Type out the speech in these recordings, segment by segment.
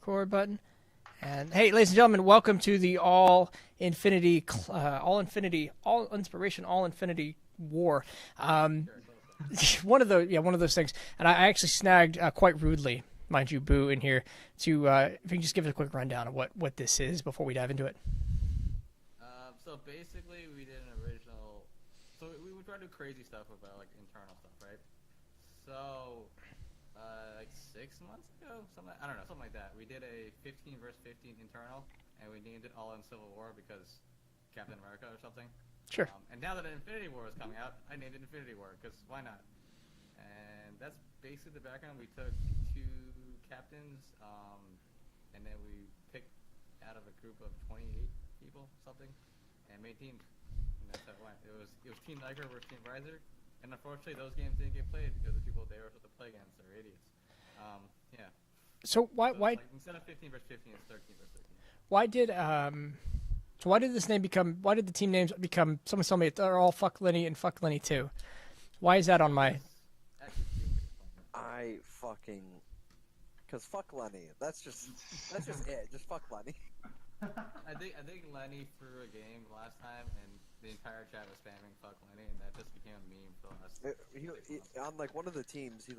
record button. And hey, ladies and gentlemen, welcome to the All Infinity War. One of those things. And I actually snagged quite rudely, mind you, Boo, in here to if you can just give us a quick rundown of what this is before we dive into it. So basically, we did an original. So we would try to do crazy stuff about like internal stuff, right? So. Like 6 months ago, something like that. We did a 15 versus 15 internal, and we named it All in Civil War because Captain America or something. Sure. And now that Infinity War is coming out, I named it Infinity War because why not? And that's basically the background. We took 2 captains, and then we picked out of a group of 28 people, something, and made teams. And that's how it went. It was Team Niagara versus Team Riser. And unfortunately, those games didn't get played because the people they were supposed to play against are idiots. Yeah. So why like, instead of 15 versus 15, it's 13 versus 13. Why did this name become? Why did the team names become? Someone told me they're all Fuck Lenny and Fuck Lenny too. Why is that on my? Because fuck Lenny. That's just it. Just fuck Lenny. I think Lenny threw a game last time and the entire chat was spamming fuck Lenny, and that just became a meme for us. On like one of the teams, it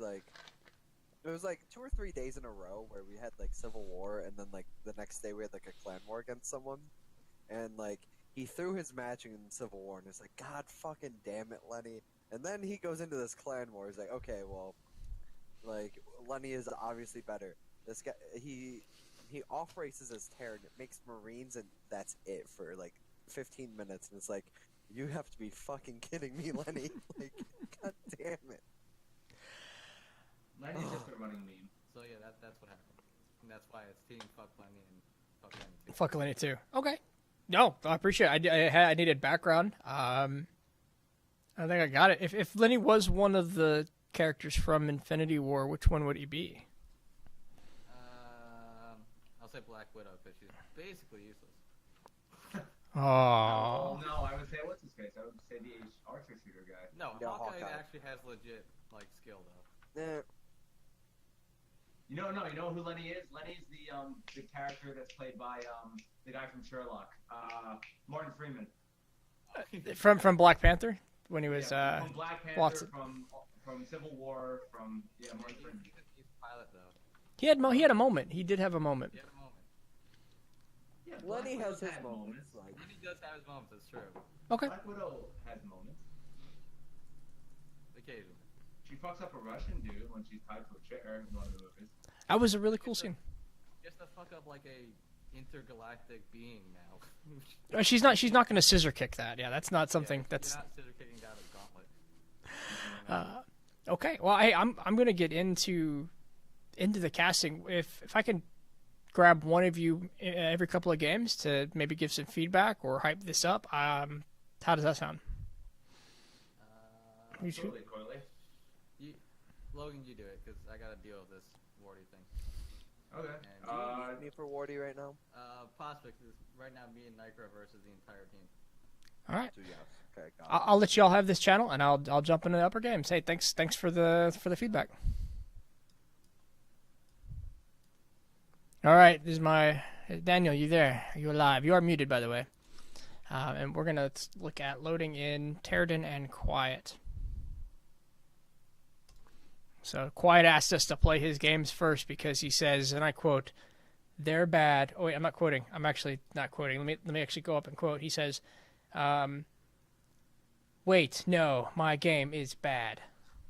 was like 2 or 3 days in a row where we had like Civil War, and then like the next day we had like a clan war against someone, and like he threw his match in Civil War, and it's like, God fucking damn it, Lenny. And then he goes into this clan war. He's like, okay, well, like Lenny is obviously better. This guy, he off races his Terran, it makes Marines, and that's it for like 15 minutes, and it's like, you have to be fucking kidding me, Lenny. Like, God damn it. Lenny's just a running meme. So yeah, that's what happened. And that's why it's team fuck Lenny and fuck Lenny too. Fuck Lenny too. Okay. No, I appreciate it. I needed background. I think I got it. If Lenny was one of the characters from Infinity War, which one would he be? I'll say Black Widow because she's basically useless. Oh. No, I would say what's his face? I would say the archer shooter guy. No, Hawkeye actually has legit like skill though. You know who Lenny is? Lenny's the character that's played by the guy from Sherlock, Martin Freeman. From Black Panther when he was from Black Panther, Watson. from Civil War, from Martin Freeman. He's a pilot though. He had a moment. He did have a moment. He had a moment. Yeah, Lenny has his had moments. Like, Lenny does have his moments. That's true. Okay. Black Widow has moments. Occasionally. She fucks up a Russian dude when she's tied to a chair in one of the movies. That was a really cool scene. Just to fuck up like a intergalactic being now. She's not going to scissor kick that. Yeah, that's not something You're that's. not scissor kicking down a gauntlet. Okay. Well, hey, I'm going to get into the casting. If I can grab one of you every couple of games to maybe give some feedback or hype this up, how does that sound? Totally. Logan, you do it because I gotta deal with this Wardy thing. Okay. do you need me for Wardy right now? Prospect is right now me and Nycra versus the entire team. All right. So yes. Okay. Got it. I'll let you all have this channel, and I'll jump into the upper games. Hey, thanks for the feedback. All right, this is my Daniel. You there? Are you alive? You are muted, by the way. And we're gonna look at loading in Terradin and Quiet. So Quiet asked us to play his games first because he says, and I quote, "They're bad." Oh wait, I'm not quoting. I'm actually not quoting. Let me actually go up and quote. He says, "Wait, no, my game is bad."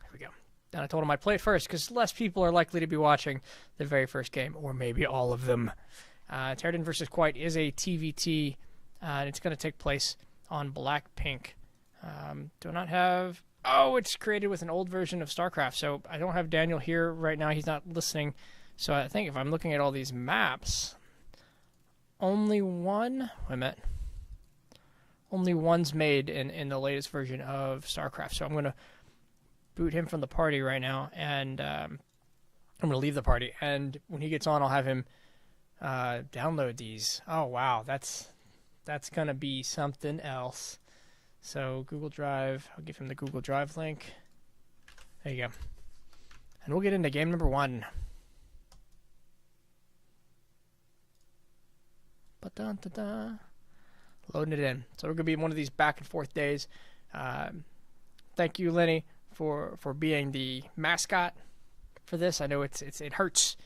Here we go. And I told him I'd play it first because less people are likely to be watching the very first game, or maybe all of them. Terradin vs. Quiet is a TVT, and it's going to take place on Blackpink. Do not have... Oh, it's created with an old version of StarCraft, so I don't have Daniel here right now. He's not listening. So I think if I'm looking at all these maps, only one... Wait a minute. Only one's made in the latest version of StarCraft, so I'm going to boot him from the party right now, and I'm going to leave the party. And when he gets on, I'll have him download these. Oh, wow, that's going to be something else. So Google Drive, I'll give him the Google Drive link. There you go. And we'll get into game number 1. dun, dun, dun. Loading it in. So we're going to be one of these back and forth days. Thank you, Lenny, for being the mascot for this. I know it hurts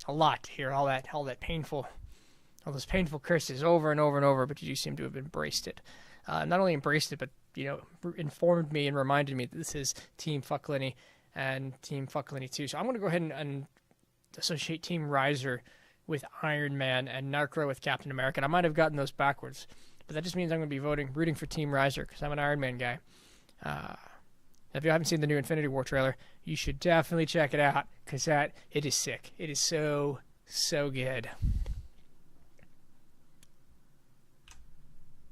a lot to hear all those painful curses over and over and over, but you seem to have embraced it. Not only embraced it, but informed me and reminded me that this is Team Fuck Lenny and Team Fuck Lenny 2. So I'm going to go ahead and associate Team Riser with Iron Man and Narcro with Captain America. And I might have gotten those backwards, but that just means I'm going to be rooting for Team Riser because I'm an Iron Man guy. If you haven't seen the new Infinity War trailer, you should definitely check it out because it is sick. It is so good.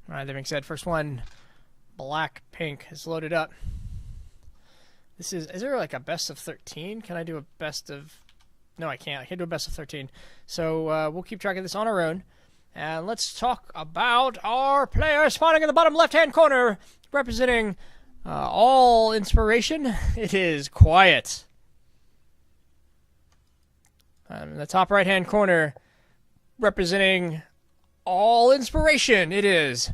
All right, that being said, first one, Blackpink is loaded up. Is there like a best of 13? Can I do a best of... No, I can't. I can't do a best of 13. So we'll keep track of this on our own. And let's talk about our players spawning in the bottom left-hand corner, representing all inspiration. It is Quiet. In the top right-hand corner, representing all inspiration, it is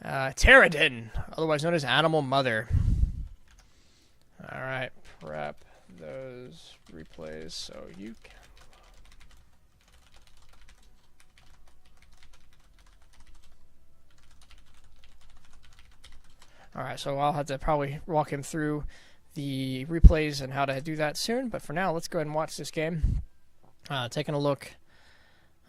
Pterodon, otherwise known as Animal Mother. All right, prep those replays so you can. All right, so I'll have to probably walk him through the replays and how to do that soon. But for now, let's go ahead and watch this game. Taking a look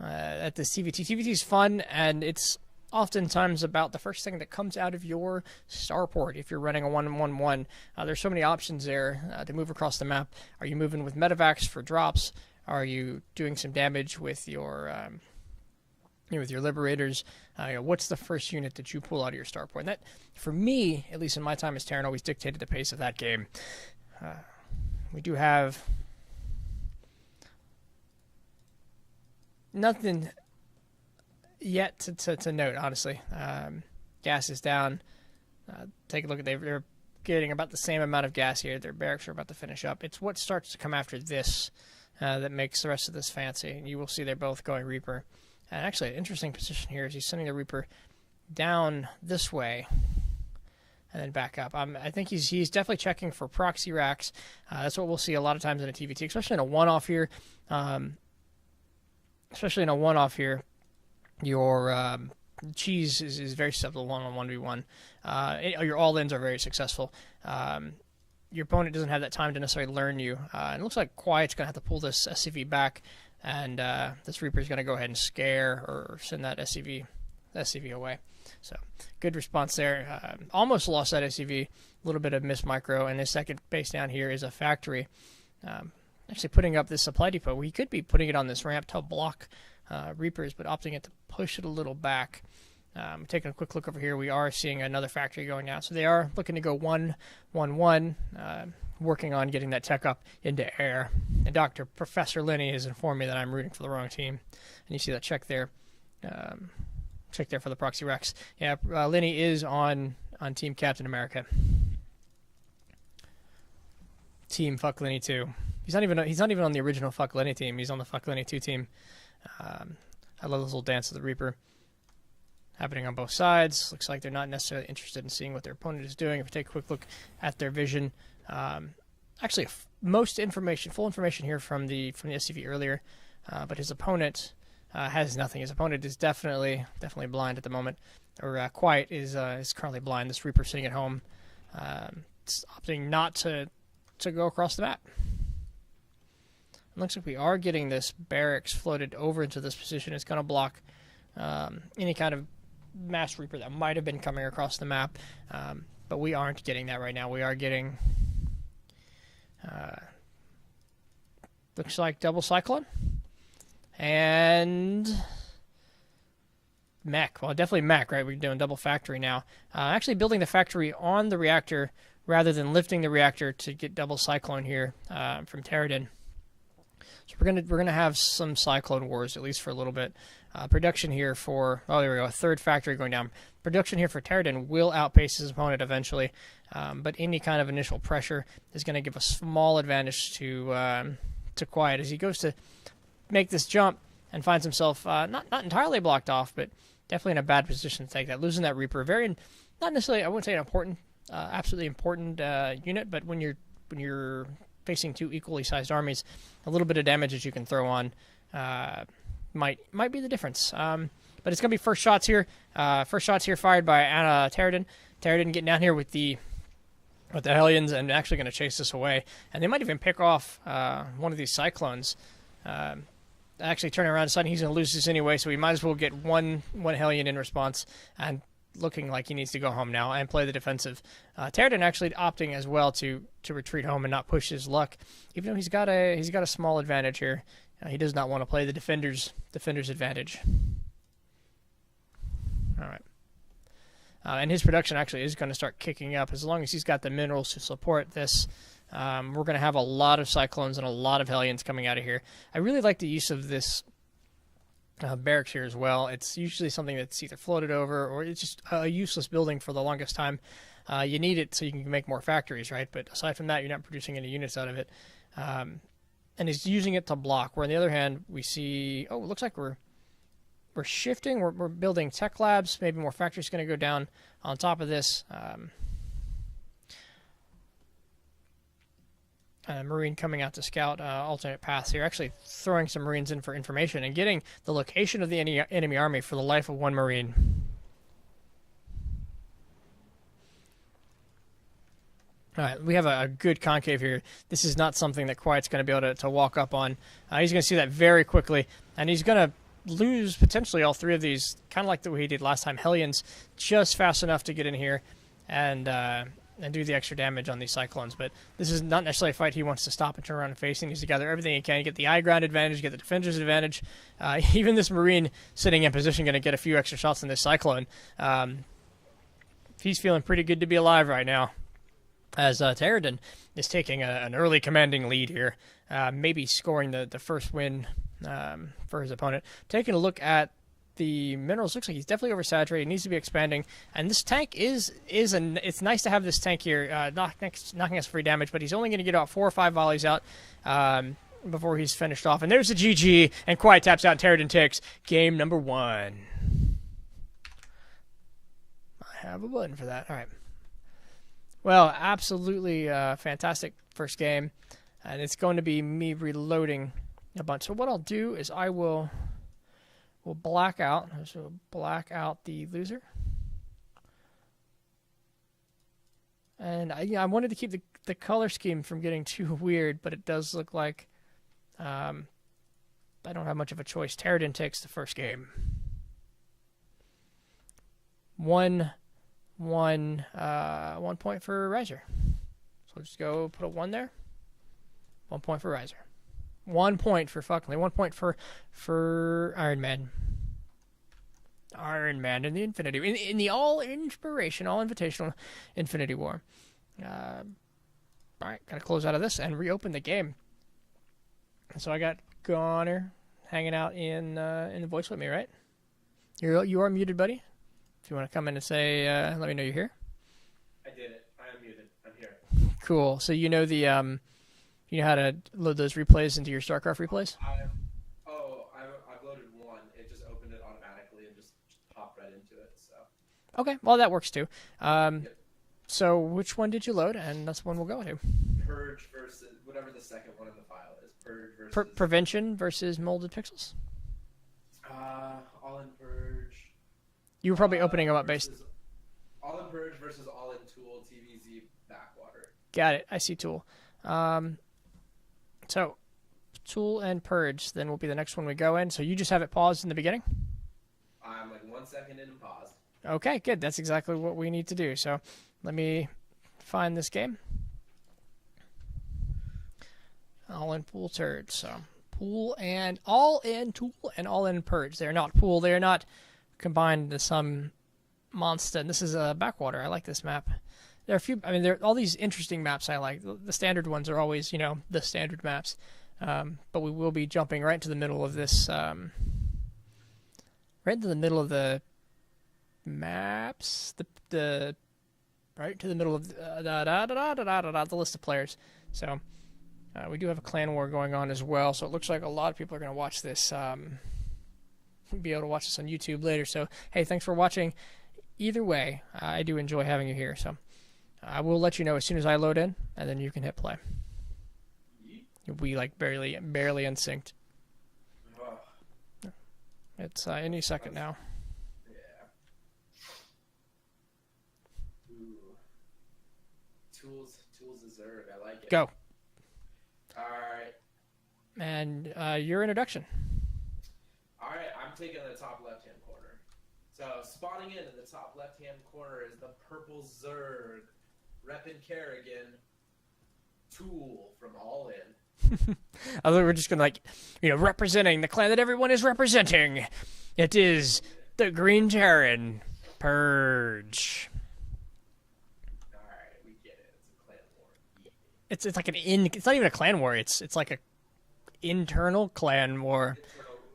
at the CVT. CVT is fun, and it's oftentimes about the first thing that comes out of your starport if you're running a 1-1-1. There's so many options there to move across the map. Are you moving with medevacs for drops? Are you doing some damage with your liberators? What's the first unit that you pull out of your starport? And that, for me, at least in my time as Terran, always dictated the pace of that game. We do have nothing yet to note, honestly. Gas is down. Take a look at they're getting about the same amount of gas here. Their barracks are about to finish up. It's what starts to come after this that makes the rest of this fancy. And you will see they're both going Reaper. And actually, an interesting position here is he's sending the Reaper down this way and then back up. I think he's definitely checking for proxy racks. That's what we'll see a lot of times in a TVT, especially in a one-off here. Your cheese is very susceptible on 1v1. Your all-ins are very successful. Your opponent doesn't have that time to necessarily learn you. And it looks like Quiet's going to have to pull this SCV back, and this Reaper's going to go ahead and scare or send that SCV away. So, good response there. Almost lost that SCV. A little bit of missed micro, and his second base down here is a factory. Actually putting up this supply depot. We could be putting it on this ramp to block Reapers, but opting it to push it a little back. Taking a quick look over here, we are seeing another factory going down. So they are looking to go 1-1-1, working on getting that tech up into air. And Professor Lenny has informed me that I'm rooting for the wrong team. And you see that check there. Check there for the proxy Rex. Yeah, Lenny is on Team Captain America. Team Fuck Lenny 2. He's not even on the original Fuck Lenny team. He's on the Fuck Lenny 2 team. I love this little dance of the Reaper happening on both sides. Looks like they're not necessarily interested in seeing what their opponent is doing. If we take a quick look at their vision, actually most information, full information here from the SCV earlier, but his opponent has nothing. His opponent is definitely blind at the moment, or Quiet is currently blind. This Reaper sitting at home, opting not to go across the map. It looks like we are getting this barracks floated over into this position. It's going to block any kind of mass Reaper that might have been coming across the map, but we aren't getting that right now. We are getting looks like double Cyclone and mech. Well, definitely mech, right? We're doing double factory now. Actually building the factory on the reactor rather than lifting the reactor to get double Cyclone here from Pterodon. So we're gonna have some Cyclone wars, at least for a little bit. Production here for, oh, there we go, a third factory going down. Production here for Pterodon will outpace his opponent eventually, but any kind of initial pressure is going to give a small advantage to Quiet as he goes to make this jump and finds himself not entirely blocked off, but definitely in a bad position to take that. Losing that Reaper, not necessarily, I wouldn't say an important, absolutely important unit, but when you're facing two equally sized armies, a little bit of damage that you can throw on might be the difference. But it's going to be first shots here. First shots here fired by Anna Terradin. Terradin getting down here with the Hellions and actually going to chase this away. And they might even pick off one of these Cyclones. Actually turn around and decide he's going to lose this anyway, so he might as well get one Hellion in response, and looking like he needs to go home now and play the defensive. Terradin actually opting as well to retreat home and not push his luck, even though he's got a small advantage here. He does not want to play the defender's advantage. All right. And his production actually is going to start kicking up as long as he's got the minerals to support this. We're going to have a lot of Cyclones and a lot of Hellions coming out of here. I really like the use of this barracks here as well. It's usually something that's either floated over or it's just a useless building for the longest time. You need it so you can make more factories, right? But aside from that, you're not producing any units out of it. And he's using it to block. Where on the other hand, we see, it looks like we're shifting. We're building tech labs. Maybe more factories going to go down on top of this. Marine coming out to scout alternate paths here. Actually throwing some Marines in for information and getting the location of the enemy army for the life of one Marine. All right, we have a good concave here. This is not something that Quiet's going to be able to walk up on. He's going to see that very quickly, and he's going to lose potentially all three of these, kind of like the way he did last time. Hellions just fast enough to get in here and do the extra damage on these Cyclones. But this is not necessarily a fight he wants to stop and turn around and face. He needs to gather everything he can, get the high ground advantage, get the defender's advantage. Even this Marine sitting in position going to get a few extra shots on this Cyclone. He's feeling pretty good to be alive right now, as Terradin is taking an early commanding lead here, maybe scoring the first win for his opponent. Taking a look at the minerals, looks like he's definitely oversaturated, needs to be expanding, and this tank it's nice to have this tank here knocking us free damage, but he's only going to get about 4 or 5 volleys out before he's finished off. And there's the GG, and Quiet taps out, Terradin takes game number 1. I have a button for that. All right. Well, absolutely fantastic first game, and it's going to be me reloading a bunch. So what I'll do is I will black out. So black out the loser, and I wanted to keep the color scheme from getting too weird, but it does look like I don't have much of a choice. Terradin takes the first game. 1 point for Riser. So we'll just go put a 1 there. 1 point for Riser. 1 point for Fuckley. 1 point for Iron Man. Iron Man in the Infinity in the all invitational Infinity War. All right, gotta close out of this and reopen the game. So I got Goner hanging out in the voice with me, right? You are muted, buddy. If you want to come in and say, let me know you're here. I did it. I am muted. I'm here. Cool. So you know you know how to load those replays into your StarCraft replays? I've loaded one. It just opened it automatically and just popped right into it. So. Okay. Well, that works too. Yep. So which one did you load? And that's one we'll go to. Purge versus whatever the second one in the file is. Purge versus Prevention versus Molded Pixels. All in Purge. You were probably opening them up based. All in Purge versus All in Tool TVZ Backwater. Got it. I see Tool. So Tool and Purge then will be the next one we go in. So you just have it paused in the beginning? I'm like 1 second in and paused. Okay, good. That's exactly what we need to do. So let me find this game. All in Pool Turd. So Pool and All in Tool and All in Purge. They're not pool. They're not combined into some monster. And this is a Backwater. I like this map. There are a few. I mean, there are all these interesting maps I like. The standard ones are always, the standard maps. But we will be jumping right into the middle of this. Right into the middle of the maps. The right to the middle of the list of players. So we do have a clan war going on as well. So it looks like a lot of people are going to watch this. be able to watch this on YouTube later. So, hey, thanks for watching. Either way, I do enjoy having you here. So, I will let you know as soon as I load in, and then you can hit play. We like barely unsynced. Oh, It's any second now. yeah. Ooh. Tools is Zerg. I like it. Go. All right. And your introduction. All right. I'm taking the top left-hand corner. So spawning in the top left-hand corner is the purple Zerg, reppin' Kerrigan, Tool from All In. I thought we were just gonna representing the clan that everyone is representing. It is the Green Terran Purge. All right, we get it. It's a clan war. It's like it's not even a clan war. It's like a internal clan war.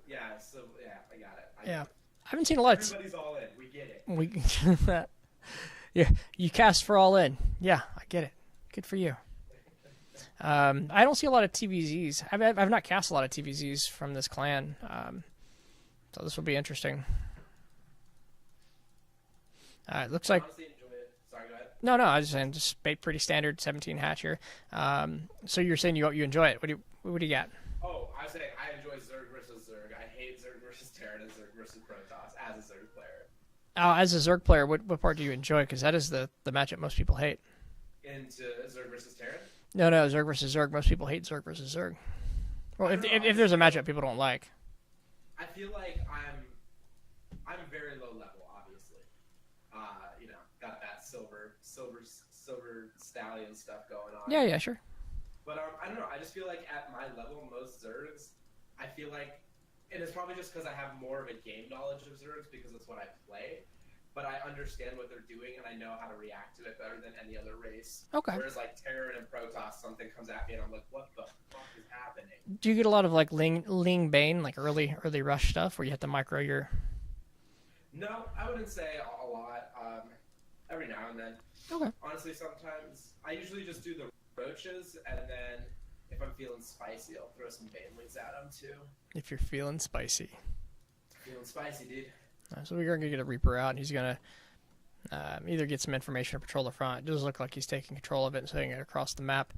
Yeah. So yeah, I got it. Yeah, I haven't seen a lot. Everybody's all in. We get it. Yeah, you cast for All In. Yeah, I get it. Good for you. I don't see a lot of TVZs. I've not cast a lot of TVZs from this clan, so this will be interesting. It looks like Honestly, enjoy it. Sorry, go ahead. no. I was just saying, just pretty standard 17 hatch here. So you're saying you enjoy it? What do you got? Oh, I was saying I enjoy Zerg versus Zerg. I hate Zerg versus Terran and Zerg versus Protoss as a Zerg player. As a Zerg player, what part do you enjoy? Because that is the matchup most people hate. Into Zerg versus Terran? No, Zerg versus Zerg. Most people hate Zerg versus Zerg. Well, if there's a matchup people don't like. I feel like I'm very low level, obviously. Got that silver stallion stuff going on. Yeah, sure. But I don't know. I just feel like at my level, most Zergs, I feel like, and it's probably just because I have more of a game knowledge of Zergs because it's what I play. But I understand what they're doing and I know how to react to it better than any other race. Okay. Whereas like Terran and Protoss, something comes at me and I'm like, what the fuck is happening? Do you get a lot of like Ling Bane, like early rush stuff, where you have to micro your? No, I wouldn't say a lot. Every now and then. Okay. Honestly, sometimes I usually just do the roaches, and then if I'm feeling spicy, I'll throw some banelings at them too. If you're feeling spicy. Feeling spicy, dude. So we're gonna get a Reaper out, and he's gonna either get some information or patrol the front. It does look like he's taking control of it and setting it across the map.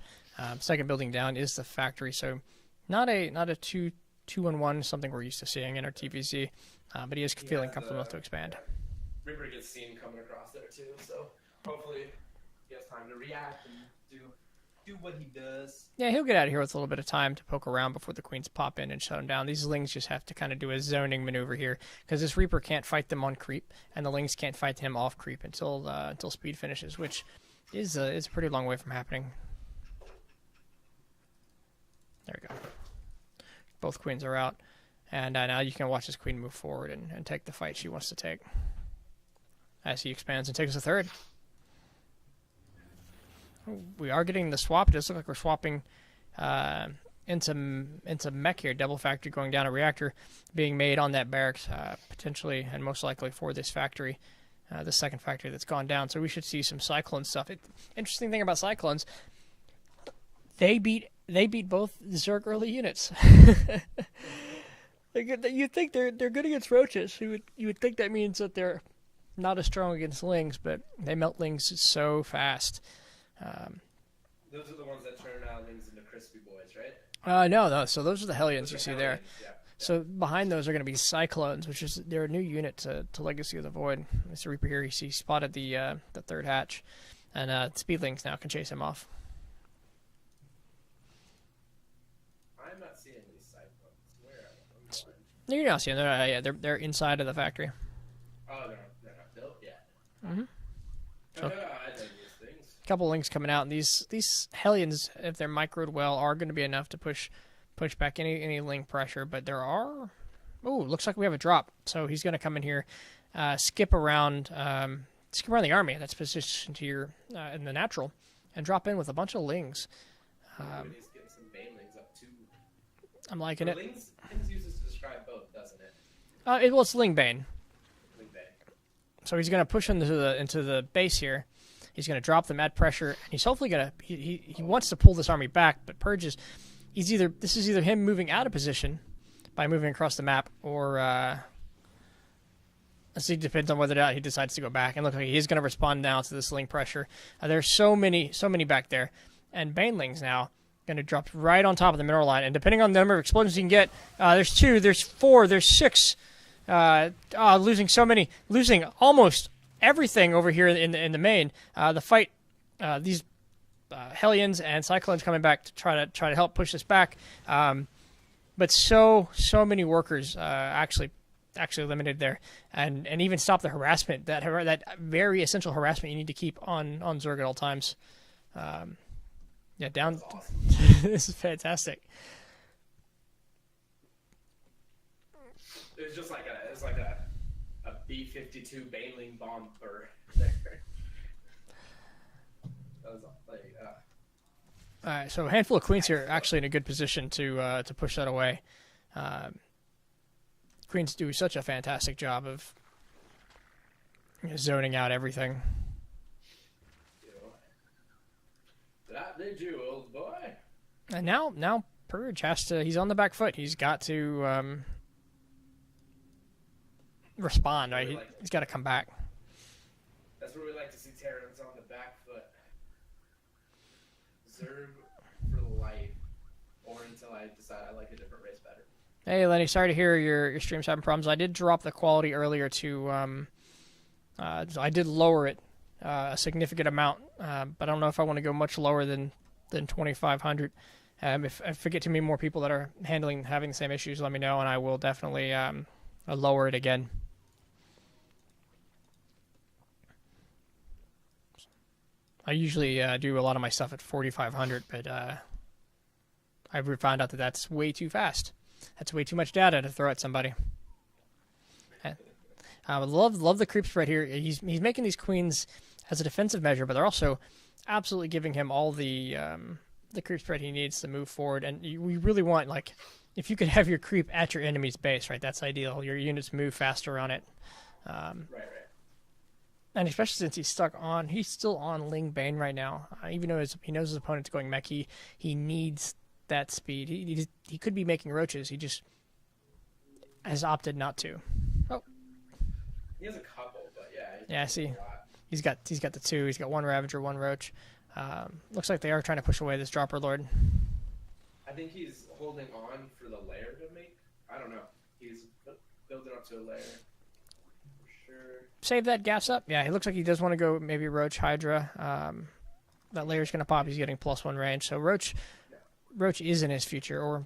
Second building down is the factory, so not a 2-1-1, something we're used to seeing in our TVZ, but he is feeling comfortable enough to expand. Reaper gets seen coming across there too, so hopefully he has time to react and do what he does. Yeah, he'll get out of here with a little bit of time to poke around before the queens pop in and shut him down. These lings just have to kind of do a zoning maneuver here, because this Reaper can't fight them on creep, and the lings can't fight him off creep until speed finishes, which is a pretty long way from happening. There we go. Both queens are out, and now you can watch this queen move forward and take the fight she wants to take as he expands and takes a third. We are getting the swap. It does look like we're swapping into mech here. Double factory going down, a reactor being made on that barracks, potentially and most likely for this factory, the second factory that's gone down. So we should see some Cyclone stuff. Interesting thing about Cyclones, they beat both Zerg early units. You think they're good against roaches. You would think that means that they're not as strong against lings, but they melt lings so fast. Those are the ones that turn lings into crispy boys, right? No. So those are the Hellions you see there. Yeah. So behind those are going to be Cyclones, which is they're a new unit to Legacy of the Void. Mr. Reaper here, he spotted the third hatch, and Speedlings now can chase him off. I'm not seeing these Cyclones. Where are they? You're not seeing them. They're inside of the factory. Oh, they're not built yet. Mm-hmm. So, I think these things. a couple links coming out, and these Hellions, if they're microed well, are going to be enough to push back any link pressure. But there are. Oh, looks like we have a drop. So he's going to come in here, skip around the army that's positioned here in the natural, and drop in with a bunch of lings. He's getting some banelings up too. I'm liking it. Lings uses to describe both, doesn't it? It's Lingbane. Lingbane. So he's going to push into the base here. He's going to drop them, add pressure, and he's hopefully going to. He wants to pull this army back, but Purge is. This is either him moving out of position by moving across the map, or it depends on whether or not he decides to go back. And look like he's going to respond now to this Ling pressure. There's so many back there. And Baneling's now going to drop right on top of the mineral line. And depending on the number of explosions you can get, there's 2, there's 4, there's 6. Losing so many, losing almost everything over here in the main. The fight, these Hellions and Cyclones coming back to try to help push this back. But so many workers actually eliminated there, and even stop the harassment, that very essential harassment you need to keep on Zerg at all times. Yeah, down. Awesome. This is fantastic. It was just like a B-52 Baneling bomber there. That was like. All right, so a handful of queens here actually in a good position to push that away. Queens do such a fantastic job of zoning out everything. That did you, old boy. And now Purge he's on the back foot. He's got to respond, right? He's got to come back. That's where we like to see Terrans on the back foot. Zerg for life, or until I decide I like a different race better. Hey Lenny, sorry to hear your stream's having problems. I did drop the quality earlier to I did lower it a significant amount, but I don't know if I want to go much lower than 2500. If I get too many more people that are having the same issues, let me know, and I will definitely lower it again. I usually do a lot of my stuff at 4500, but I found out that that's way too fast. That's way too much data to throw at somebody. I love the creep spread here. He's making these queens as a defensive measure, but they're also absolutely giving him all the creep spread he needs to move forward. And we really want, like, if you could have your creep at your enemy's base, right? That's ideal. Your units move faster on it. Right. And especially since he's still on Ling Bane right now. Even though he knows his opponent's going mech, he needs that speed. He could be making roaches. He just has opted not to. Oh, He has a couple, but yeah. yeah. I see. He's got the 2. He's got 1 Ravager, 1 Roach. Looks like they are trying to push away this Dropper Lord. I think he's holding on for the lair to make. I don't know. He's building up to a lair. For sure. Save that gas up. Yeah, he looks like he does want to go maybe Roach Hydra. That layer's going to pop. He's getting +1 range. So Roach is in his future, or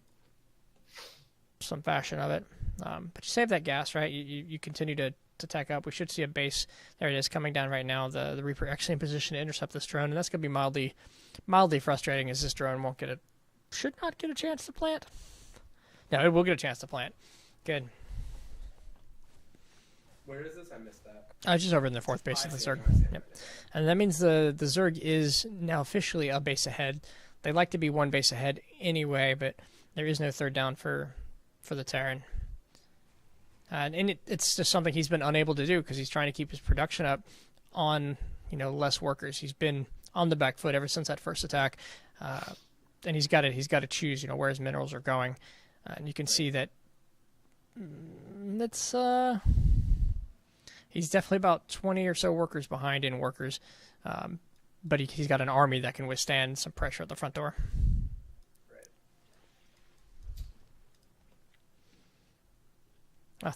some fashion of it. But you save that gas, right? You continue to tech up. We should see a base. There it is, coming down right now. The Reaper actually in position to intercept this drone, and that's going to be mildly frustrating, as this drone should not get a chance to plant. No, it will get a chance to plant. Good. Where is this? I missed that. Just over in the 4th base of the Zerg. Yep. Okay. And that means the Zerg is now officially a base ahead. They like to be 1 base ahead anyway, but there is no 3rd down for the Terran. And it's just something he's been unable to do because he's trying to keep his production up on less workers. He's been on the back foot ever since that first attack, and he's got to choose where his minerals are going. And you can see that he's definitely about 20 or so workers behind in workers, but he's got an army that can withstand some pressure at the front door.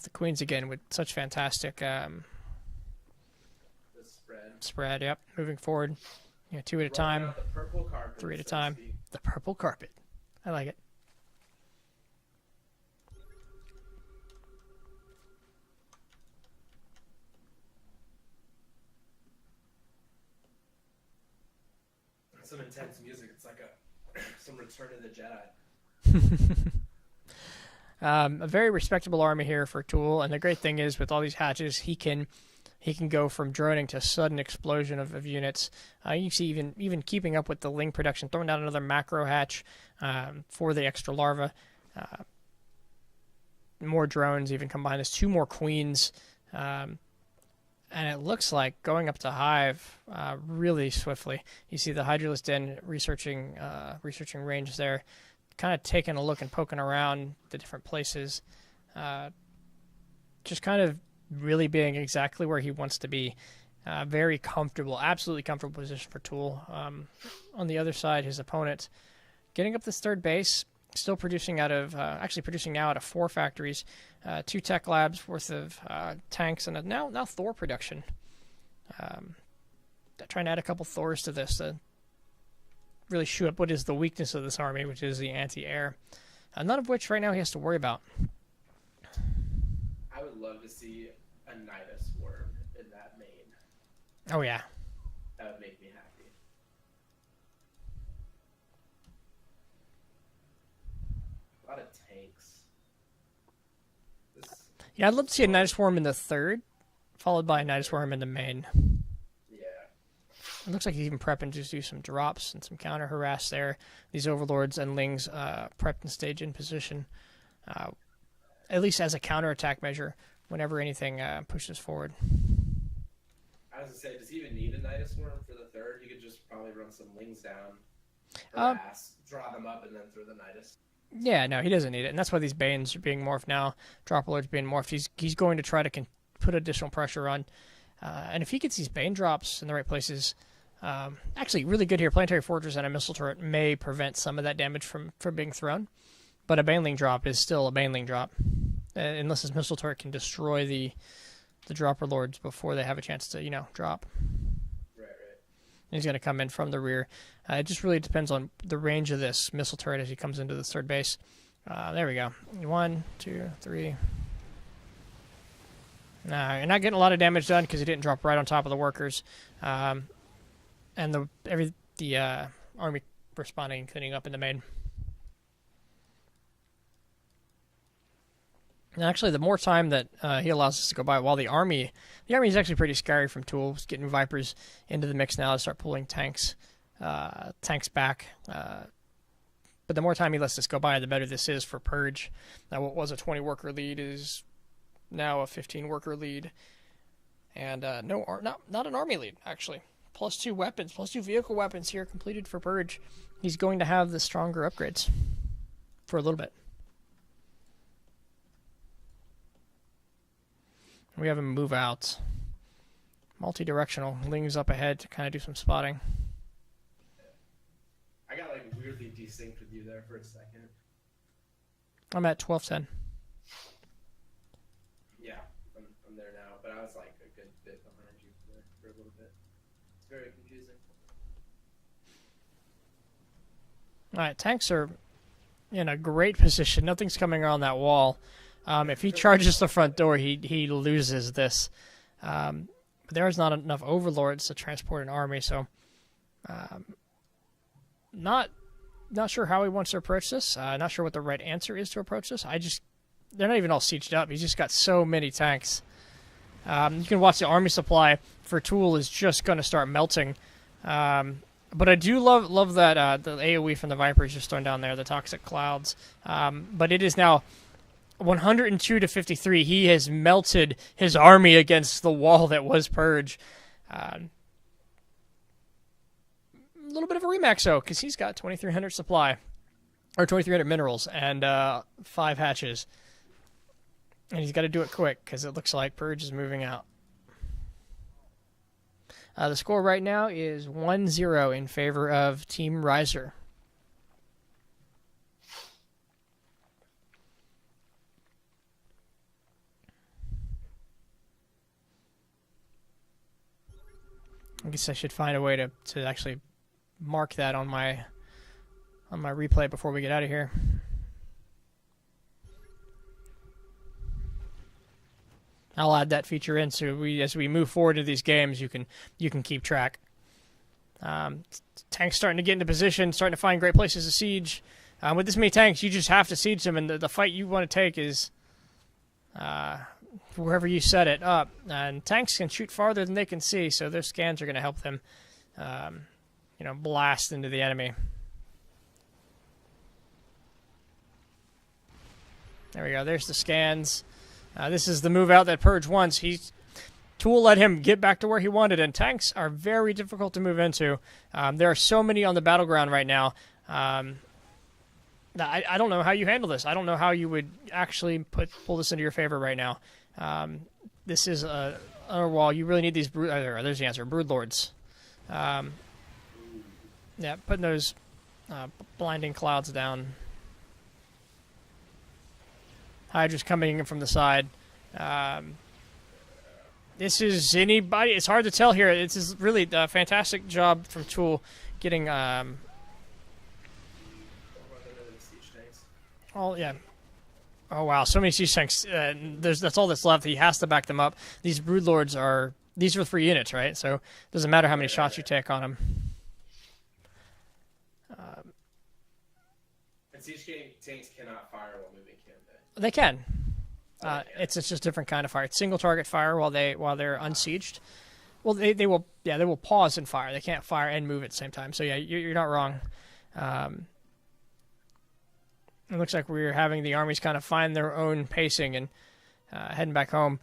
The queens again with such fantastic The spread. Yep, moving forward, 2 at a time, out the purple carpet, 3 at a so to time. speak. The purple carpet. I like it. Some intense music. It's like some Return of the Jedi. A very respectable army here for Tool, and the great thing is with all these hatches, he can go from droning to sudden explosion of units. You see even keeping up with the Ling production, throwing down another macro hatch for the extra larva. More drones even come behind us. 2 more queens, and it looks like going up to Hive really swiftly. You see the Hydralisk Den researching range there. Kind of taking a look and poking around the different places, just kind of really being exactly where he wants to be. Very comfortable, absolutely comfortable position for Tool. On the other side, his opponent getting up this third base, still producing out of, actually producing now out of 4 factories, 2 tech labs worth of tanks, and now Thor production. Trying to add a couple Thors to this to really shoot up what is the weakness of this army, which is the anti-air. None of which right now he has to worry about. I would love to see a Nidus worm in that main. Oh, yeah. That would make me happy. A lot of tanks. Yeah, I'd love to see a Nidus Worm in the third, followed by a Nidus Worm in the main. It looks like he's even prepping to do some drops and some counter harass there. These Overlords and Lings prepped and staged in position, at least as a counterattack measure whenever anything pushes forward. I was going to say, does he even need a Nidus Worm for the third? He could just probably run some Lings down, harass, draw them up, and then throw the Nidus. Yeah, no, he doesn't need it, and that's why these Banes are being morphed now. Dropper Lords being morphed. He's going to try to put additional pressure on. And if he gets these Bane drops in the right places, actually really good here. Planetary Fortress and a Missile Turret may prevent some of that damage from being thrown. But a Baneling drop is still a Baneling drop. Unless his Missile Turret can destroy the Dropper Lords before they have a chance to, drop. Right. And he's going to come in from the rear. It just really depends on the range of this Missile Turret as he comes into the third base. There we go. 1, 2, 3... you're not getting a lot of damage done because he didn't drop right on top of the workers, and the army responding and cleaning up in the main. And actually, the more time that he allows us to go by, while the army is actually pretty scary from Tools, getting Vipers into the mix now to start pulling tanks back. But the more time he lets us go by, the better this is for Purge. Now, what was a 20 worker lead is now a 15 worker lead, and not an army lead actually. +2 weapons, +2 vehicle weapons here completed for Purge. He's going to have the stronger upgrades for a little bit. We have him move out. Multi-directional. Lings up ahead to kind of do some spotting. I got weirdly desynced with you there for a second. I'm at 1210. Yeah, I'm there now, but I was a good bit behind you for a little bit. It's very confusing. Alright, tanks are in a great position. Nothing's coming around that wall. If he charges the front door, he loses this. But there's not enough Overlords to transport an army, so not sure how he wants to approach this. Not sure what the right answer is to approach this. They're not even all sieged up. He's just got so many tanks. You can watch the army supply for Tool is just going to start melting. But I do love that the AoE from the Vipers just thrown down there, the Toxic Clouds. But it is now 102 to 53. He has melted his army against the wall that was Purge. A little bit of a remax, though, because he's got 2,300 supply. Or 2,300 minerals and 5 hatches. And he's got to do it quick because it looks like Purge is moving out. The score right now is 1-0 in favor of Team Riser. I guess I should find a way to actually mark that on my replay before we get out of here. I'll add that feature in so as we move forward to these games, you can keep track. Tanks starting to get into position, starting to find great places to siege. With this many tanks, you just have to siege them, and the fight you want to take is wherever you set it up. And tanks can shoot farther than they can see, so their scans are going to help them, blast into the enemy. There we go. There's the scans. This is the move out that Purge wants. Tool let him get back to where he wanted, and tanks are very difficult to move into. There are so many on the battleground right now. I don't know how you handle this. I don't know how you would actually pull this into your favor right now. this is a wall. You really need these brood. There's the answer. Brood lords. Yeah, putting those blinding clouds down. Hydra's coming in from the side. This is anybody. It's hard to tell here. This is really a fantastic job from Tool getting. Oh yeah. Oh wow, so many siege tanks. That's all that's left. He has to back them up. These brood lords are. These are 3 units, right? So it doesn't matter how many shots you take on them. And siege tanks cannot fire while moving, can they? They can. It's just a different kind of fire. It's single target fire while they're unsieged. Well, they will pause and fire. They can't fire and move at the same time. So yeah, you're not wrong. It looks like we're having the armies kind of find their own pacing and heading back home.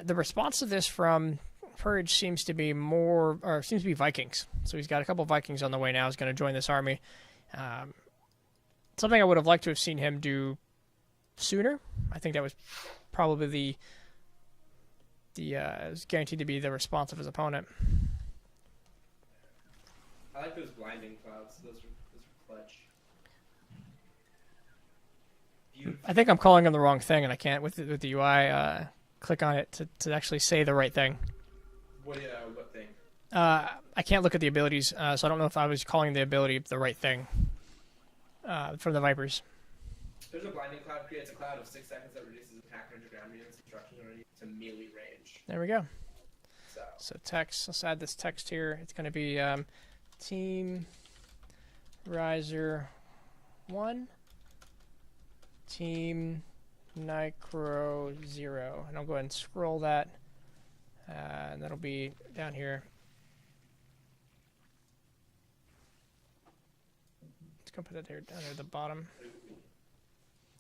The response to this from Purge seems to be Vikings. So he's got a couple Vikings on the way now. He's going to join this army. Something I would have liked to have seen him do sooner. I think that was probably it was guaranteed to be the response of his opponent. I like those blinding clouds. Those are clutch. I think I'm calling him the wrong thing, and I can't with the UI click on it to actually say the right thing. What thing? I can't look at the abilities, so I don't know if I was calling the ability the right thing for the Vipers. There's a blinding cloud creates a cloud of 6 seconds that reduces attack range of ground units instructions to melee range. There we go. So text. Let's add this text here. It's going to be Team Riser 1, Team Nicro 0. And I'll go ahead and scroll that. And that'll be down here. Let's go put that here down there at the bottom.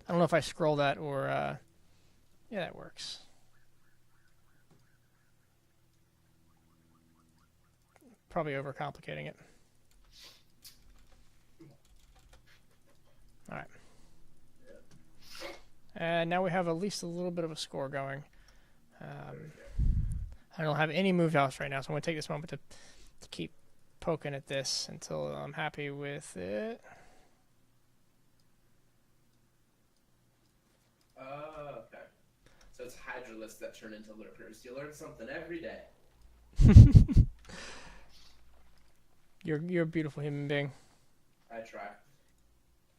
I don't know if I scroll that or... yeah, that works. Probably overcomplicating it. All right. And now we have at least a little bit of a score going. I don't have any moved outs right now, so I'm going to take this moment to keep poking at this until I'm happy with it. Okay. So it's Hydralists that turn into lurkers. You learn something every day. You're a beautiful human being. I try.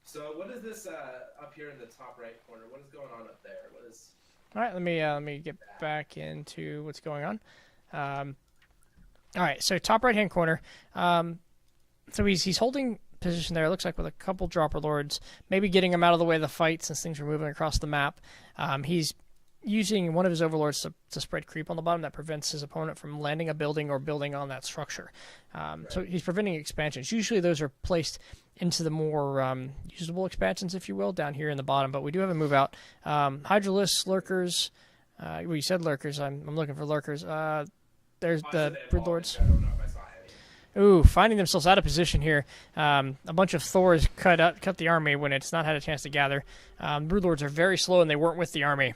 So what is this up here in the top right corner? What is going on up there? What is? All right, let me get back into what's going on. All right, so top right hand corner. So he's holding position there. It looks like with a couple dropper lords, maybe getting him out of the way of the fight since things are moving across the map. He's using one of his overlords to spread creep on the bottom that prevents his opponent from landing a building or building on that structure. So he's preventing expansions. Usually those are placed into the more usable expansions, if you will, down here in the bottom. But we do have a move out. Hydralists, lurkers. Well, you said lurkers. I'm looking for lurkers. There's the brood lords. I don't know if I saw any. Ooh, finding themselves out of position here. A bunch of Thors cut the army when it's not had a chance to gather. Brood lords are very slow and they weren't with the army.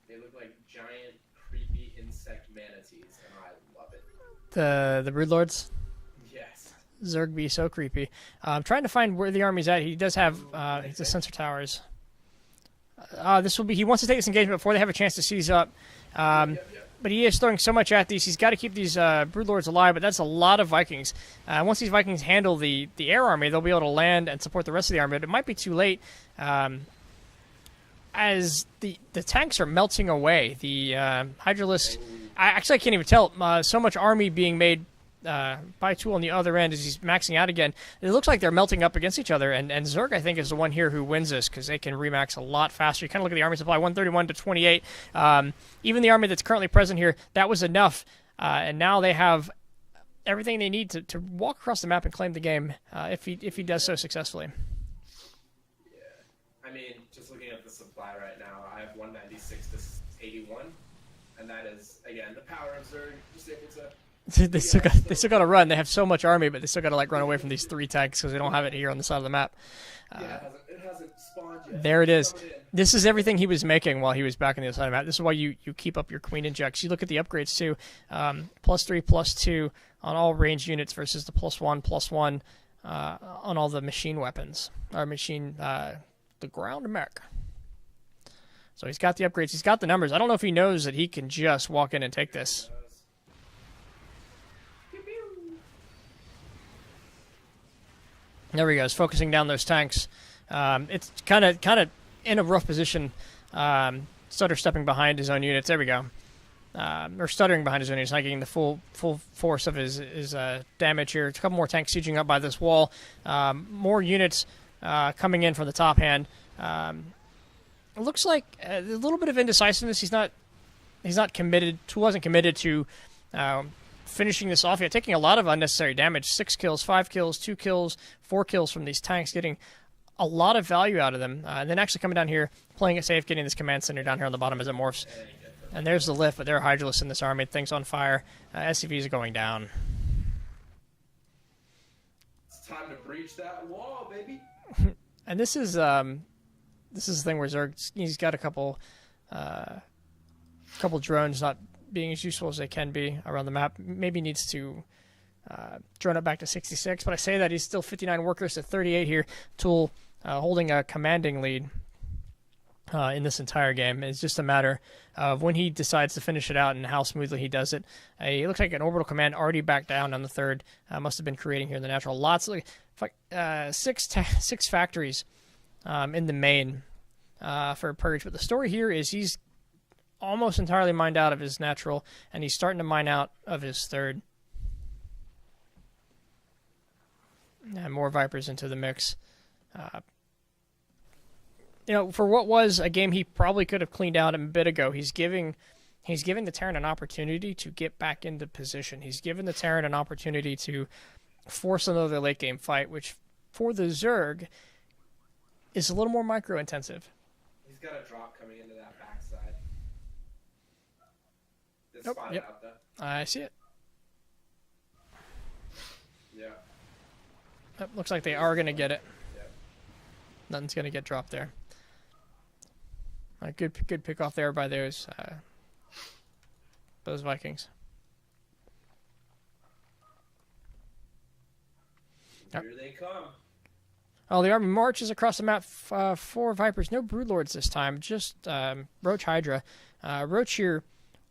They look like giant, creepy insect manatees, and I love it. The brood lords. Yes. Zerg be so creepy. I'm trying to find where the army's at. He does have the sensor towers. This will be. He wants to take this engagement before they have a chance to seize up. But he is throwing so much at these. He's got to keep these brood lords alive. But that's a lot of Vikings. Once these Vikings handle the air army, they'll be able to land and support the rest of the army. But it might be too late. As the tanks are melting away, the Hydralists. I can't even tell. So much army being made by Tool on the other end as he's maxing out again. It looks like they're melting up against each other, and Zerg, I think, is the one here who wins this because they can remax a lot faster. You kind of look at the army supply, 131 to 28. Even the army that's currently present here, that was enough, and now they have everything they need to walk across the map and claim the game if he does so successfully. Yeah. I mean, just looking at the supply right now, I have 196 to 81, and that is, again, the power of Zerg just able to they still got to run. They have so much army, but they still got to like run away from these 3 tanks because they don't have it here on the side of the map. It hasn't spawned yet. There it is. This is everything he was making while he was back on the other side of the map. This is why you keep up your queen injects. You look at the upgrades too. +3, +2 on all ranged units versus the +1, on all the machine weapons. Or the ground mech. So he's got the upgrades. He's got the numbers. I don't know if he knows that he can just walk in and take this. There he goes, focusing down those tanks. It's kind of in a rough position. Stutter stepping behind his own units. There we go. Or stuttering behind his own units, not getting the full force of his damage here. It's a couple more tanks sieging up by this wall. More units coming in from the top hand. It looks like a little bit of indecisiveness. He's not committed. Wasn't committed to finishing this off yet. Taking a lot of unnecessary damage. 6 kills, 5 kills, 2 kills, 4 kills from these tanks. Getting a lot of value out of them. And then actually coming down here, playing it safe, getting this command center down here on the bottom as it morphs. And there's the lift, but there are Hydralisks in this army. Things on fire. SCVs are going down. It's time to breach that wall, baby. And this is the thing where Zerg, he's got a couple drones not being as useful as they can be around the map. Maybe needs to drone it back to 66. But I say that he's still 59 workers to 38 here. Tool holding a commanding lead in this entire game. It's just a matter of when he decides to finish it out and how smoothly he does it. It looks like an orbital command already back down on the 3rd. Must have been creating here in the natural. Lots of 6 factories in the main for Purge. But the story here is he's almost entirely mined out of his natural, and he's starting to mine out of his 3rd. And more Vipers into the mix. For what was a game he probably could have cleaned out a bit ago, he's giving the Terran an opportunity to get back into position. He's given the Terran an opportunity to force another late game fight, which for the Zerg is a little more micro intensive. He's got a drop coming into that backside. It's Nope, spotted yep. out there. I see it. Yeah. Looks like they are going to get it. Yeah. Nothing's going to get dropped there. Good pick off there by those Vikings. Here they come. Oh, the army marches across the map. 4 Vipers, no Broodlords this time. Just Roach Hydra. Roach here,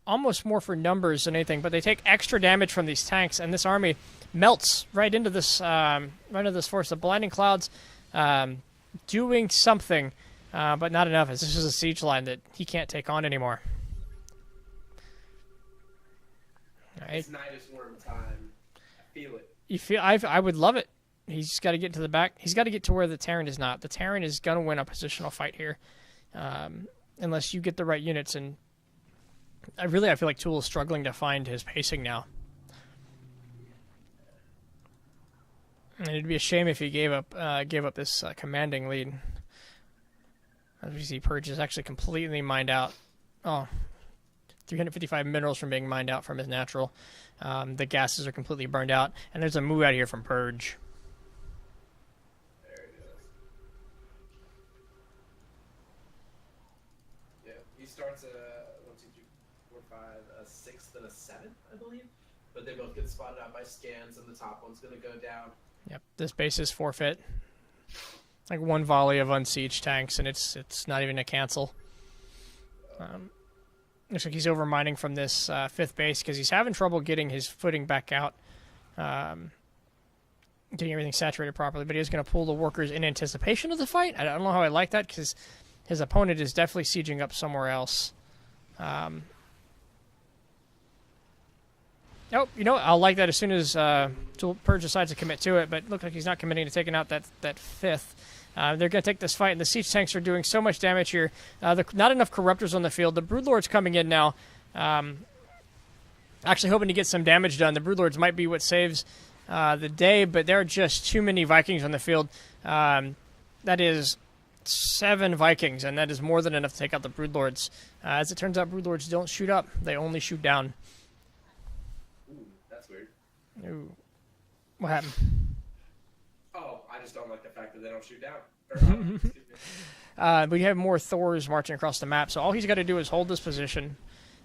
almost more for numbers than anything, but they take extra damage from these tanks, and this army melts right into this force. The blinding clouds doing something, but not enough, as this is a siege line that he can't take on anymore. All right. It's Nidus Worm time. I feel it. I would love it. He's got to get to the back. He's got to get to where the Terran is not. The Terran is going to win a positional fight here, unless you get the right units. And I feel like Tool is struggling to find his pacing now. And it'd be a shame if he gave up this commanding lead. As we see, Purge is actually completely mined out. Oh, 355 minerals from being mined out from his natural. The gases are completely burned out. And there's a move out here from Purge. There it is. Yeah, he starts a 1, 2, 3, 4, 5, a 6th and a 7th, I believe. But they both get spotted out by scans, and the top one's going to go down. Yep, this base is forfeit. Like 1 volley of unsieged tanks, and it's not even a cancel. Looks like he's over mining from this 5th base because he's having trouble getting his footing back out, getting everything saturated properly. But he's going to pull the workers in anticipation of the fight. I don't know how I like that because his opponent is definitely sieging up somewhere else. Oh, I'll like that as soon as Purge decides to commit to it, but it looks like he's not committing to taking out that 5th. They're going to take this fight, and the siege tanks are doing so much damage here. Not enough Corruptors on the field. The Broodlord's coming in now. Actually hoping to get some damage done. The Broodlords might be what saves the day, but there are just too many Vikings on the field. That is 7 Vikings, and that is more than enough to take out the Broodlords. As it turns out, Broodlords don't shoot up. They only shoot down. Ooh, that's weird. Ooh. What happened? Oh, I just don't like the fact that they don't shoot down. Or, excuse me. We have more Thors marching across the map, so all he's got to do is hold this position.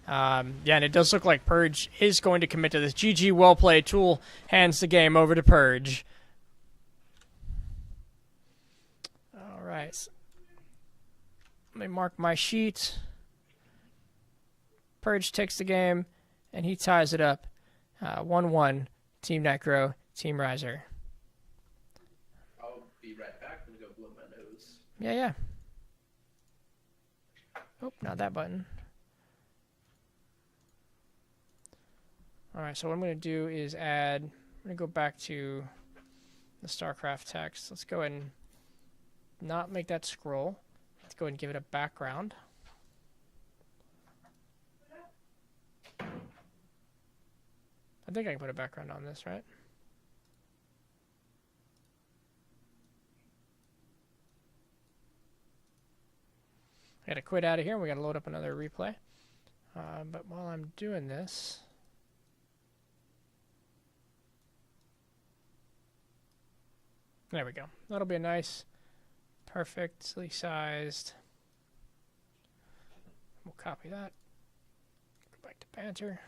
Yeah, and it does look like Purge is going to commit to this. GG, well played. Tool hands the game over to Purge. All right. Let me mark my sheet. Purge takes the game, and he ties it up. 1-1. Team Necro, Team Riser. I'll be right back. I'm gonna go blow my nose. Yeah. Oh, not that button. Alright, so what I'm going to do is add... I'm going to go back to the StarCraft text. Let's go ahead and not make that scroll. Let's go ahead and give it a background. I think I can put a background on this, right? I gotta quit out of here and we gotta load up another replay. But while I'm doing this, there we go. That'll be a nice, perfectly sized. We'll copy that. Go back to Banter.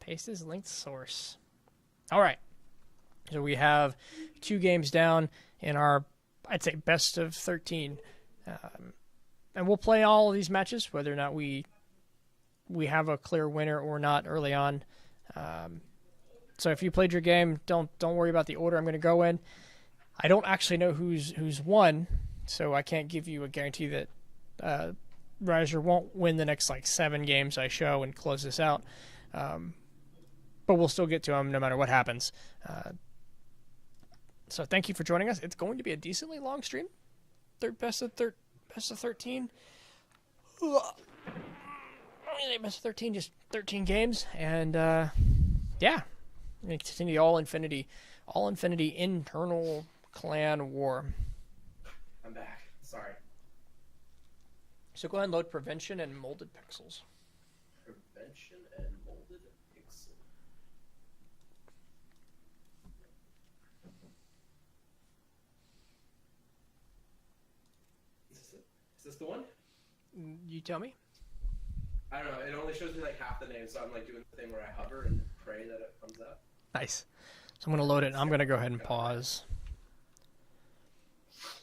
Paste as linked source. All right. So we have 2 games down in our, I'd say, best of 13. And we'll play all of these matches, whether or not we have a clear winner or not early on. So if you played your game, don't worry about the order I'm going to go in. I don't actually know who's won, so I can't give you a guarantee that Riser won't win the next 7 games I show and close this out. But we'll still get to them no matter what happens. So thank you for joining us. It's going to be a decently long stream. Best of 13. Best of 13, just 13 games. And yeah, we're going to continue the all infinity internal clan war. I'm back. Sorry. So go ahead and load Prevention and Molded Pixels. Prevention and molded pixel. Is this the one? You tell me. I don't know. It only shows me half the name, so I'm doing the thing where I hover and pray that it comes up. Nice. So I'm going to load it. I'm going to go ahead and pause.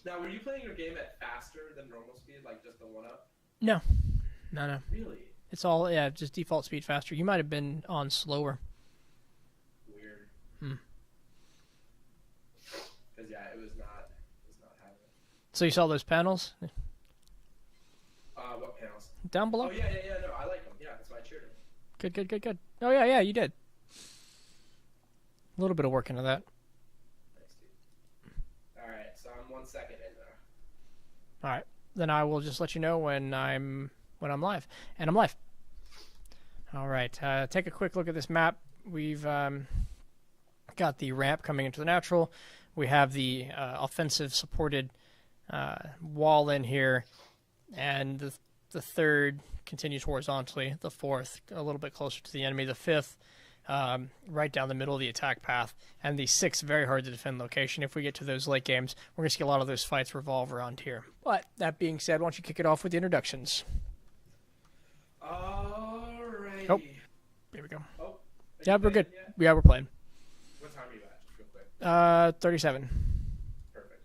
Now, were you playing your game at faster than normal speed, just the 1-up? No. Really? It's all, just default speed faster. You might have been on slower. Weird. Hmm. Because, it was not having it. So you saw those panels? What panels? Down below? Oh, yeah, no, I like them. Yeah, that's why I cheered them. Good. Oh, yeah, you did. A little bit of work into that. Thanks, dude. Alright, so I'm 1 second in there. All right. Then I will just let you know when I'm live. And I'm live. All right. Take a quick look at this map. We've got the ramp coming into the natural. We have the offensive supported wall in here. And the third continues horizontally. The fourth, a little bit closer to the enemy. The fifth, right down the middle of the attack path. And the sixth, very hard to defend location. If we get to those late games, we're going to see a lot of those fights revolve around here. But that being said, why don't you kick it off with the introductions? Alrighty. Oh, here we go. Oh, Yeah, we're good. Yet? Yeah, we're playing. What time are you at? Just real quick. 37. Perfect.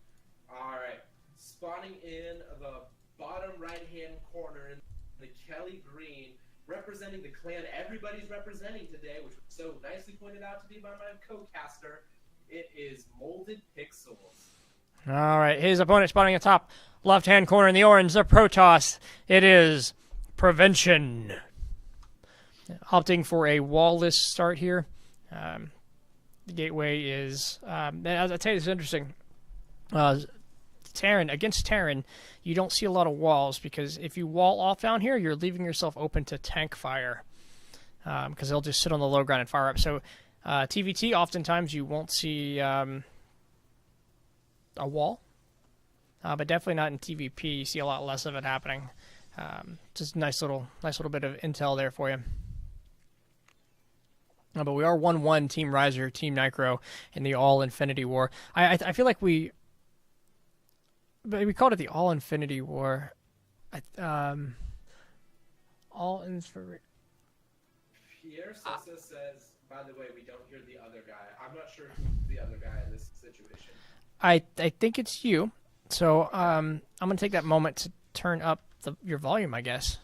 Alright. Spawning in the bottom right-hand corner in the Kelly Green, representing the clan everybody's representing today, which was so nicely pointed out to me by my co-caster. It is Molded Pixels. All right, his opponent spawning at top left-hand corner in the orange, the Protoss. It is Prevention. Opting for a wall-less start here. The gateway is, as I tell you, this is interesting. Terran, against Terran, you don't see a lot of walls because if you wall off down here, you're leaving yourself open to tank fire because they'll just sit on the low ground and fire up. So TVT, oftentimes you won't see a wall. but definitely not in TVP. You see a lot less of it happening. Just nice little bit of intel there for you. But we are 1-1 Team Riser, Team Nicro in the All Infinity War. I feel like we called it the All Infinity War. All Infinity. Pierre Sosa says, by the way, we don't hear the other guy. I'm not sure who's the other guy in this situation. I think it's you. So I'm going to take that moment to turn up your volume, I guess.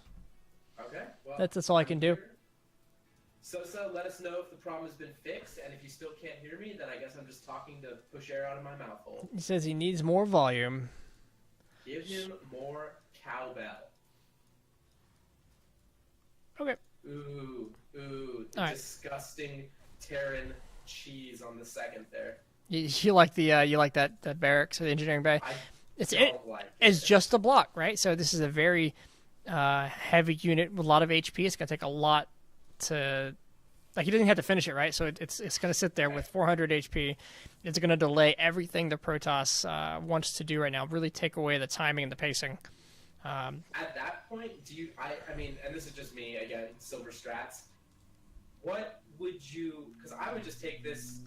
Okay. Well, That's all I can do. Sosa, let us know if the problem has been fixed, and if you still can't hear me, then I guess I'm just talking to push air out of my mouth hole. He says he needs more volume. Give him more cowbell. Okay. Ooh, All right. disgusting Terran cheese on the second there. You like that barracks or the engineering bay? It's just a block, right? So this is a very heavy unit with a lot of HP. It's gonna take a lot to, like, he doesn't have to finish it, right? So it's gonna sit there with 400 HP. It's gonna delay everything the Protoss wants to do right now. Really take away the timing and the pacing. At that point, I mean, and this is just me again, silver strats. What would you? Because I would just take this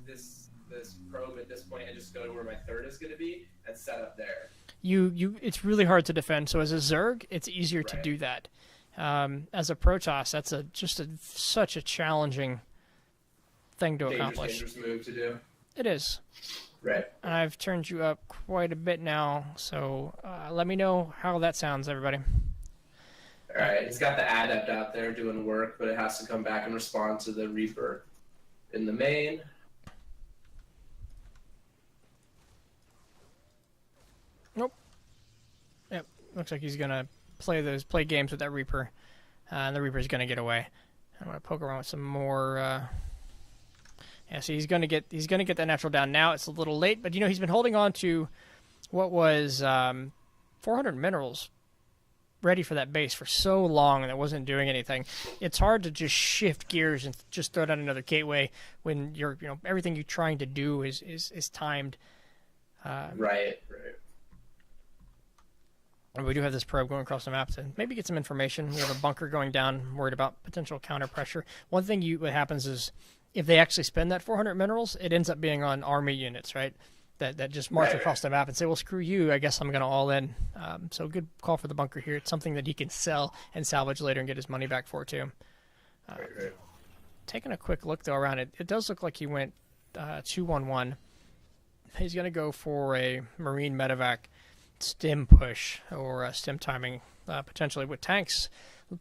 probe at this point and just go to where my third is going to be and set up there. It's really hard to defend. So as a Zerg, it's easier to do that. As a Protoss, that's such a challenging thing to accomplish. Dangerous move to do. It is. Right. I've turned you up quite a bit now, so let me know how that sounds, everybody. All right, it's got the adept out there doing work, but it has to come back and respond to the Reaper in the main. Nope. Yep. Looks like he's gonna play games with that Reaper, and the Reaper's gonna get away. I'm gonna poke around with some more. Yeah, so he's gonna get that natural down now. It's a little late, but he's been holding on to what was 400 minerals ready for that base for so long, and it wasn't doing anything. It's hard to just shift gears and just throw down another gateway when everything you're trying to do is timed. Right. We do have this probe going across the map to maybe get some information. We have a bunker going down, worried about potential counter pressure. One thing what happens is, if they actually spend that 400 minerals, it ends up being on army units, right? That just march across the map and say, well, screw you, I guess I'm going to all in. So good call for the bunker here. It's something that he can sell and salvage later and get his money back for, too. Right. Taking a quick look, though, around it, it does look like he went 2-1-1. He's going to go for a Marine medevac stim push or stim timing, potentially with tanks.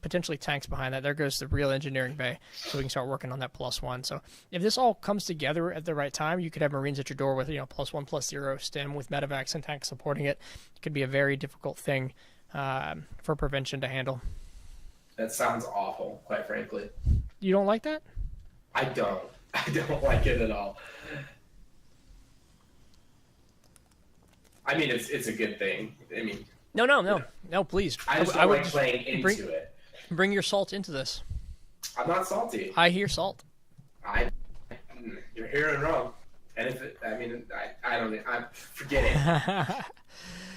Potentially tanks behind that. There goes the real engineering bay, so we can start working on that +1. So if this all comes together at the right time, you could have Marines at your door with +1, +0 stim with medevacs and tanks supporting it. It could be a very difficult thing for prevention to handle. That sounds awful, quite frankly. You don't like that? I don't like it at all. I mean, it's a good thing. I mean, no, please. I just don't like playing into it. Bring your salt into this. I'm not salty. I hear salt. You're hearing wrong. And I don't. Forget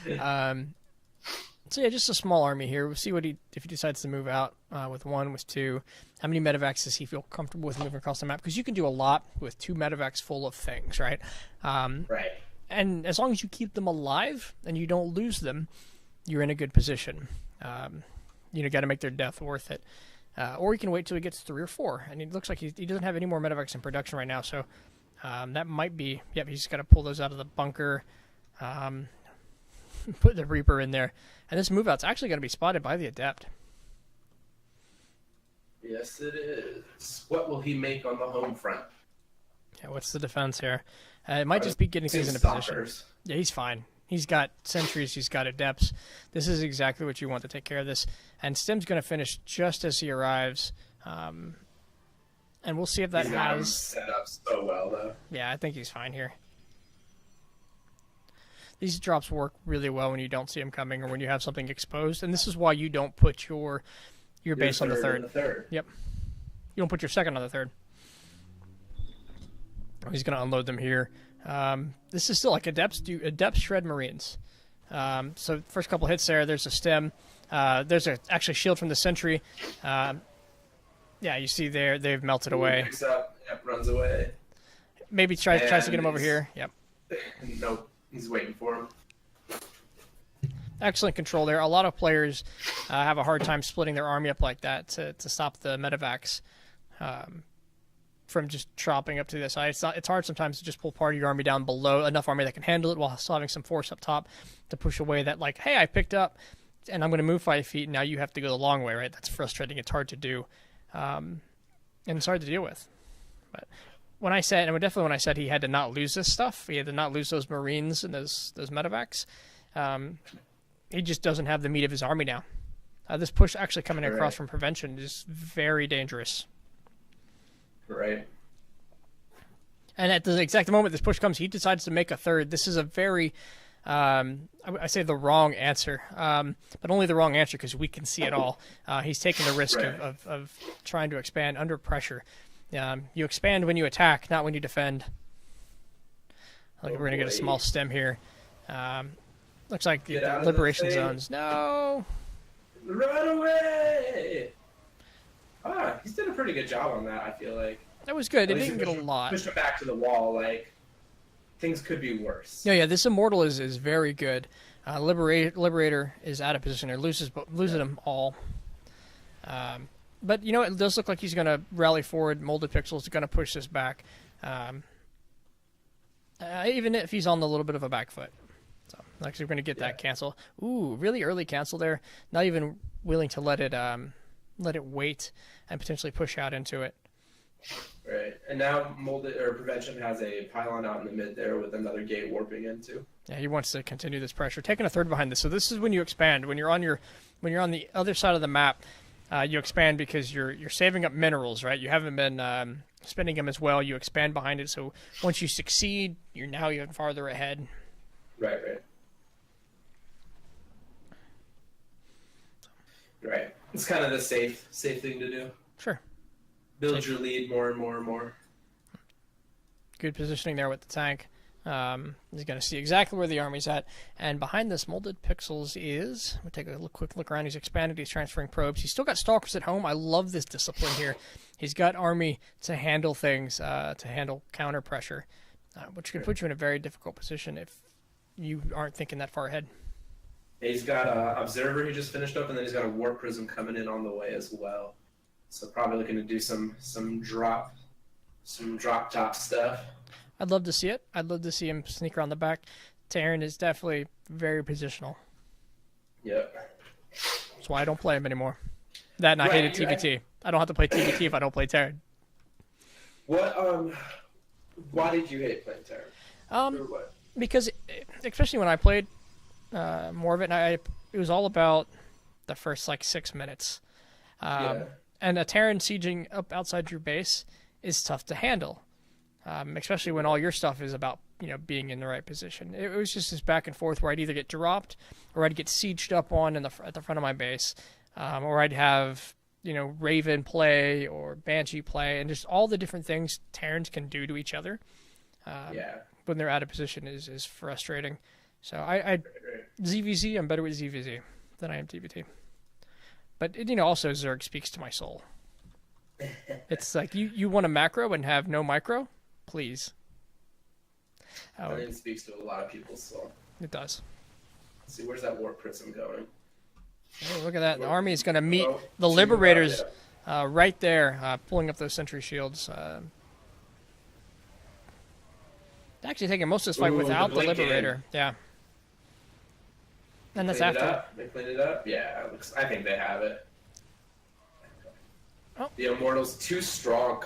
it. So yeah, just a small army here. We'll see if he decides to move out with 1, with 2. How many medevacs does he feel comfortable with moving across the map? Because you can do a lot with 2 medevacs full of things, right? Right. And as long as you keep them alive and you don't lose them, you're in a good position. Got to make their death worth it. Or you can wait till he gets 3 or 4. And it looks like he doesn't have any more medevacs in production right now, so that might be... Yep, he's got to pull those out of the bunker, put the Reaper in there. And this move-out's actually going to be spotted by the Adept. Yes, it is. What will he make on the home front? Yeah, what's the defense here? It might just be getting things into position. Yeah, he's fine. He's got sentries, he's got adepts. This is exactly what you want to take care of this. And Stim's going to finish just as he arrives. And we'll see if that he's got him set up so well, though. Yeah, I think he's fine here. These drops work really well when you don't see them coming or when you have something exposed. And this is why you don't put your base on the third. Yep. You don't put your second on the third. He's going to unload them here. This is still like Adepts shred Marines. So first couple hits there's a stem. There's actually shield from the sentry. Yeah, you see there they've melted away. Picks up, yep, runs away. Maybe tries to get him over here. Yep. Nope, he's waiting for him. Excellent control there. A lot of players have a hard time splitting their army up like that to stop the medevacs from just chopping up to the side. It's hard sometimes to just pull part of your army down below enough army that can handle it while still having some force up top to push away that, like, hey, I picked up and I'm going to move 5 feet. And now you have to go the long way, right? That's frustrating. It's hard to do. And it's hard to deal with. But when I said he had to not lose this stuff, he had to not lose those Marines and those medevacs, he just doesn't have the meat of his army now. This push actually coming across from prevention is very dangerous. Right. And at the exact moment this push comes, he decides to make a third. This is a very, I say the wrong answer, but only the wrong answer because we can see it all. He's taking the risk of trying to expand under pressure. You expand when you attack, not when you defend. We're going to get a small stem here. Looks like the liberation zones. No! Run away! He's done a pretty good job on that, I feel like. That was good. It didn't get a lot. Pushed him back to the wall, like, things could be worse. Yeah, this Immortal is very good. Liberator is out of position. Or loses them all. But, it does look like he's going to rally forward. Molded Pixels is going to push this back. Even if he's on a little bit of a back foot. So, actually, we're going to get that cancel. Ooh, really early cancel there. Not even willing to let it wait and potentially push out into it. Right, and now Prevention has a pylon out in the mid there with another gate warping into. Yeah, he wants to continue this pressure, taking a third behind this. So this is when you expand. When you're on the other side of the map, you expand because you're saving up minerals, right? You haven't been spending them as well. You expand behind it. So once you succeed, you're now even farther ahead. Right. It's kind of the safe thing to do. Sure. Build your lead more and more and more. Good positioning there with the tank. He's going to see exactly where the army's at. And behind this Molded Pixels is... We'll take a quick look around. He's expanded. He's transferring probes. He's still got Stalkers at home. I love this discipline here. He's got army to handle things, to handle counter pressure, which can put you in a very difficult position if you aren't thinking that far ahead. He's got an Observer he just finished up, and then he's got a Warp Prism coming in on the way as well. So probably looking to do some drop top stuff. I'd love to see it. I'd love to see him sneak around the back. Terran is definitely very positional. Yep. That's why I don't play him anymore. That and I hated TVT. I don't have to play TVT if I don't play Terran. What? Why did you hate playing Terran? Or what? Because, especially when I played more of it, and it was all about the first 6 minutes. And a Terran sieging up outside your base is tough to handle, especially when all your stuff is about being in the right position. It was just this back and forth where I'd either get dropped or I'd get sieged up on at the front of my base, or I'd have Raven play or Banshee play, and just all the different things Terrans can do to each other. When they're out of position is frustrating. So ZVZ, I'm better with ZVZ than I am TVT. But also Zerg speaks to my soul. It's like you want a macro and have no micro, please. I think it speaks to a lot of people's soul. It does. Let's see, where's that Warp Prism going? Oh, look at that! The army is going to meet the Liberators right there, pulling up those sentry shields. Actually, taking most of this fight without the Liberator. Yeah. And that's after. They cleaned it up? Yeah, I think they have it. Oh. The Immortal's too strong.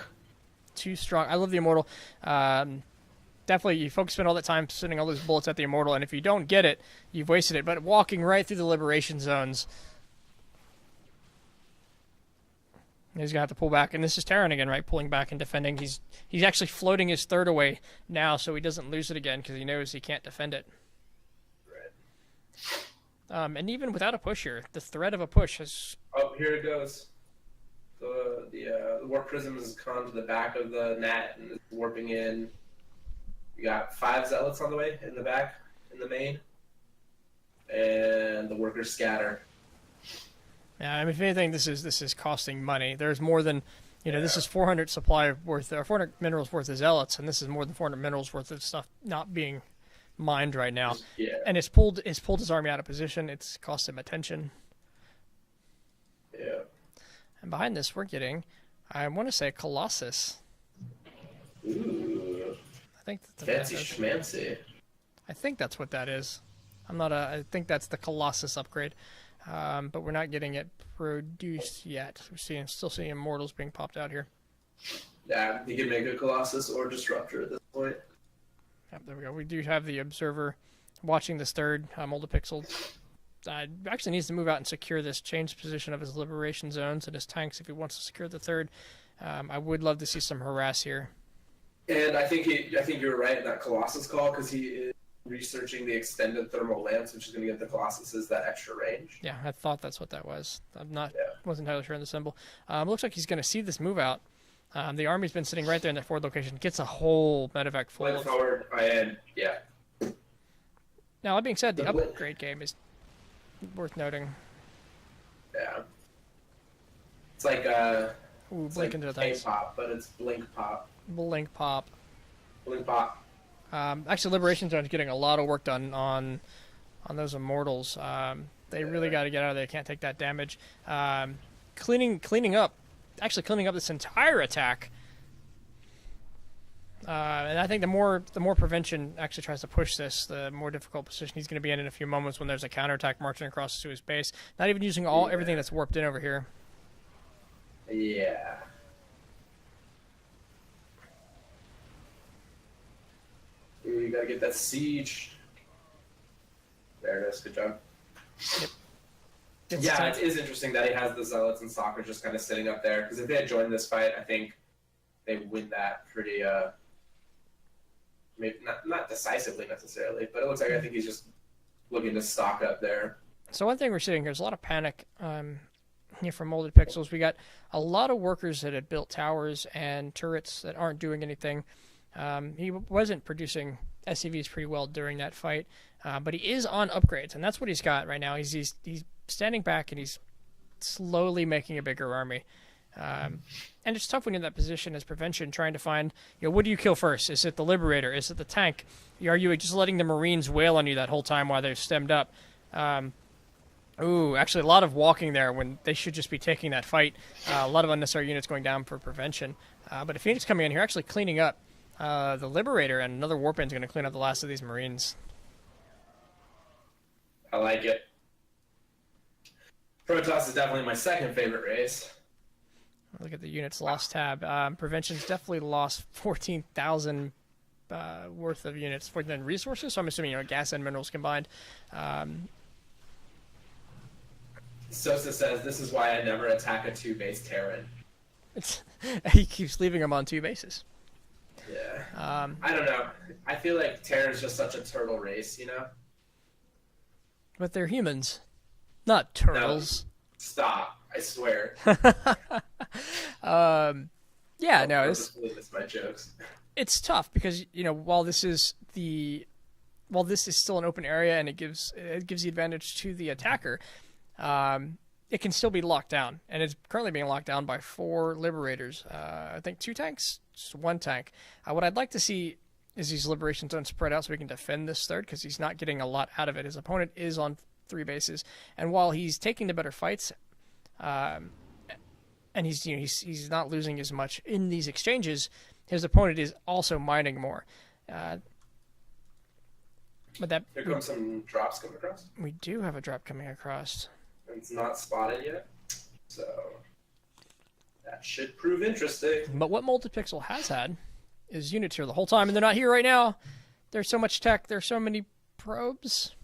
Too strong. I love the Immortal. Definitely, you folks spend all that time sending all those bullets at the Immortal, and if you don't get it, you've wasted it. But walking right through the liberation zones, he's going to have to pull back. And this is Terran again, right? Pulling back and defending. He's actually floating his third away now so he doesn't lose it again because he knows he can't defend it. And even without a push here, the threat of a push has... Oh, here it goes. The Warp Prism has gone to the back of the net and is warping in. You got 5 Zealots on the way in the back, in the main. and the workers scatter. Yeah, I mean, if anything, this is costing money. There's more than, this is 400 supply worth, or 400 minerals worth of zealots, and this is more than 400 minerals worth of stuff not being mined right now. Yeah. And it's pulled his army out of position. It's cost him attention. Yeah. And behind this, we're getting, I want to say, Colossus. Ooh. I think that's Fancy schmancy. I think that's what that is. I think that's the Colossus upgrade. But we're not getting it produced yet. We're still seeing Immortals being popped out here. Yeah, you can make a Colossus or Disruptor at this point. Yep, there we go. We do have the Observer watching this third. Multipixel actually needs to move out and secure this, change position of his liberation zones and his tanks if he wants to secure the third. I would love to see some harass here. And I think you were right in that Colossus call, because he is researching the extended thermal lance, which is going to give the Colossuses that extra range. Yeah, I thought that's what that was. Wasn't entirely sure on the symbol. Looks like he's going to see this move out. The army's been sitting right there in that forward location. Gets a whole medevac full. Went forward, and yeah. Now, that being said, the upgrade game is worth noting. Yeah. It's like Blink into the things. K-pop, but it's Blink Pop. Blink Pop. Blink Pop. Actually, Liberation Zone's getting a lot of work done on those Immortals. They really got to get out of there. Can't take that damage. Cleaning up this entire attack. And I think the more Prevention actually tries to push this, the more difficult position he's going to be in a few moments when there's a counterattack marching across to his base. Not even using everything that's warped in over here. Yeah. You gotta get that siege. There it is. Good job. Yep. Yeah, it is interesting that he has the Zealots and Soccer just kind of sitting up there. Because if they had joined this fight, I think they win that pretty, maybe not decisively necessarily, but it looks like I think he's just looking to stock up there. So one thing we're seeing here is a lot of panic here from Molded Pixels. We got a lot of workers that had built towers and turrets that aren't doing anything. He wasn't producing SCVs pretty well during that fight, but he is on upgrades, and that's what he's got right now. He's standing back and he's slowly making a bigger army. And it's tough when you're in that position as Prevention, trying to find, what do you kill first? Is it the Liberator? Is it the tank? Are you just letting the Marines wail on you that whole time while they're stemmed up? Actually, a lot of walking there when they should just be taking that fight. A lot of unnecessary units going down for Prevention. But if Phoenix coming in here, actually cleaning up the Liberator, and another Warpend's going to clean up the last of these Marines. I like it. Protoss is definitely my second favorite race. Look at the units lost tab. Prevention's definitely lost 14,000 worth of units, 14,000 resources. So I'm assuming gas and minerals combined. Sosa says, "This is why I never attack a 2-base Terran." He keeps leaving them on 2 bases. Yeah. I don't know. I feel like Terran's just such a turtle race, But they're humans, not turtles. No, stop. I swear. Yeah, no, it's my jokes. It's tough because while this is still an open area and it gives the advantage to the attacker, it can still be locked down, and it's currently being locked down by 4 Liberators. I think 2 tanks, just 1 tank. What I'd like to see is these Liberation Zones spread out so we can defend this third, because he's not getting a lot out of it. His opponent is on 3 bases, and while he's taking the better fights, and he's not losing as much in these exchanges, his opponent is also mining more. But Here comes some drops coming across. We do have a drop coming across. It's not spotted yet, so that should prove interesting. But what Multipixel has had is units here the whole time, and they're not here right now. There's so much tech. There's so many probes.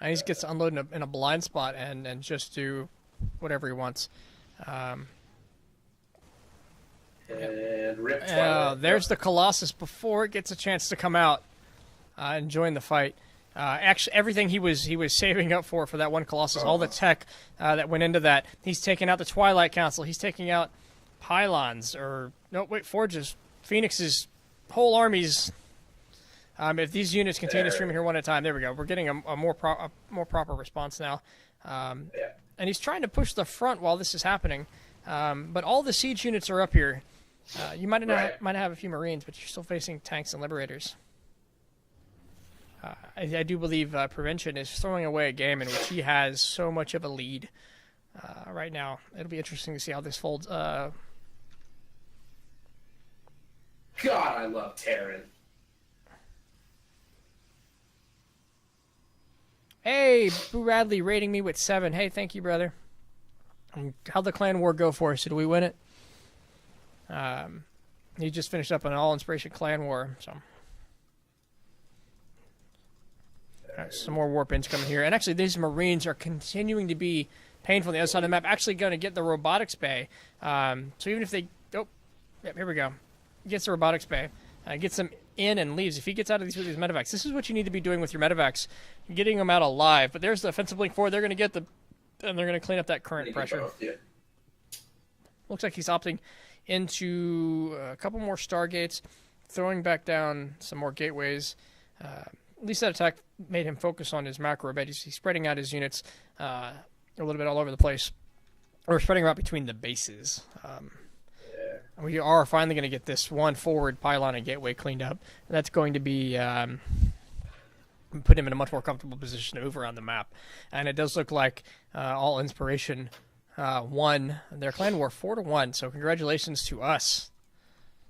And he just gets to unload in a blind spot and just do whatever he wants. And rip Twilight. There's the Colossus before it gets a chance to come out and join the fight. Actually, everything he was saving up for that one Colossus, all the tech that went into that. He's taking out the Twilight Council. He's taking out pylons, Forges. Phoenix's whole army's If these units continue to stream here one at a time, there we go. We're getting a more proper response now. And he's trying to push the front while this is happening. But all the siege units are up here. You might have a few Marines, but you're still facing tanks and Liberators. I do believe Prevention is throwing away a game in which he has so much of a lead right now. It'll be interesting to see how this folds. God, I love Terran. Hey, Boo Radley rating me with 7. Hey, thank you, brother. How'd the clan war go for us? Did we win it? He just finished up an all-inspiration clan war, so... Right, some more warp ins coming here. And actually, these Marines are continuing to be painful on the other side of the map. Actually going to get the robotics bay. So even if they... Oh, yep, here we go. Gets the robotics bay. Gets them in and leaves. If he gets out of these with these medevacs, this is what you need to be doing with your medevacs. Getting them out alive. But there's the offensive blink forward. They're going to get the... And they're going to clean up that current pressure. Both, yeah. Looks like he's opting into a couple more Stargates. Throwing back down some more gateways. At least that attack made him focus on his macro a bit. He's spreading out his units a little bit all over the place. Or spreading them out between the bases. We are finally going to get this one forward pylon and gateway cleaned up. And that's going to be put him in a much more comfortable position to move around the map. And it does look like all Inspiration won their clan war 4-1. So congratulations to us.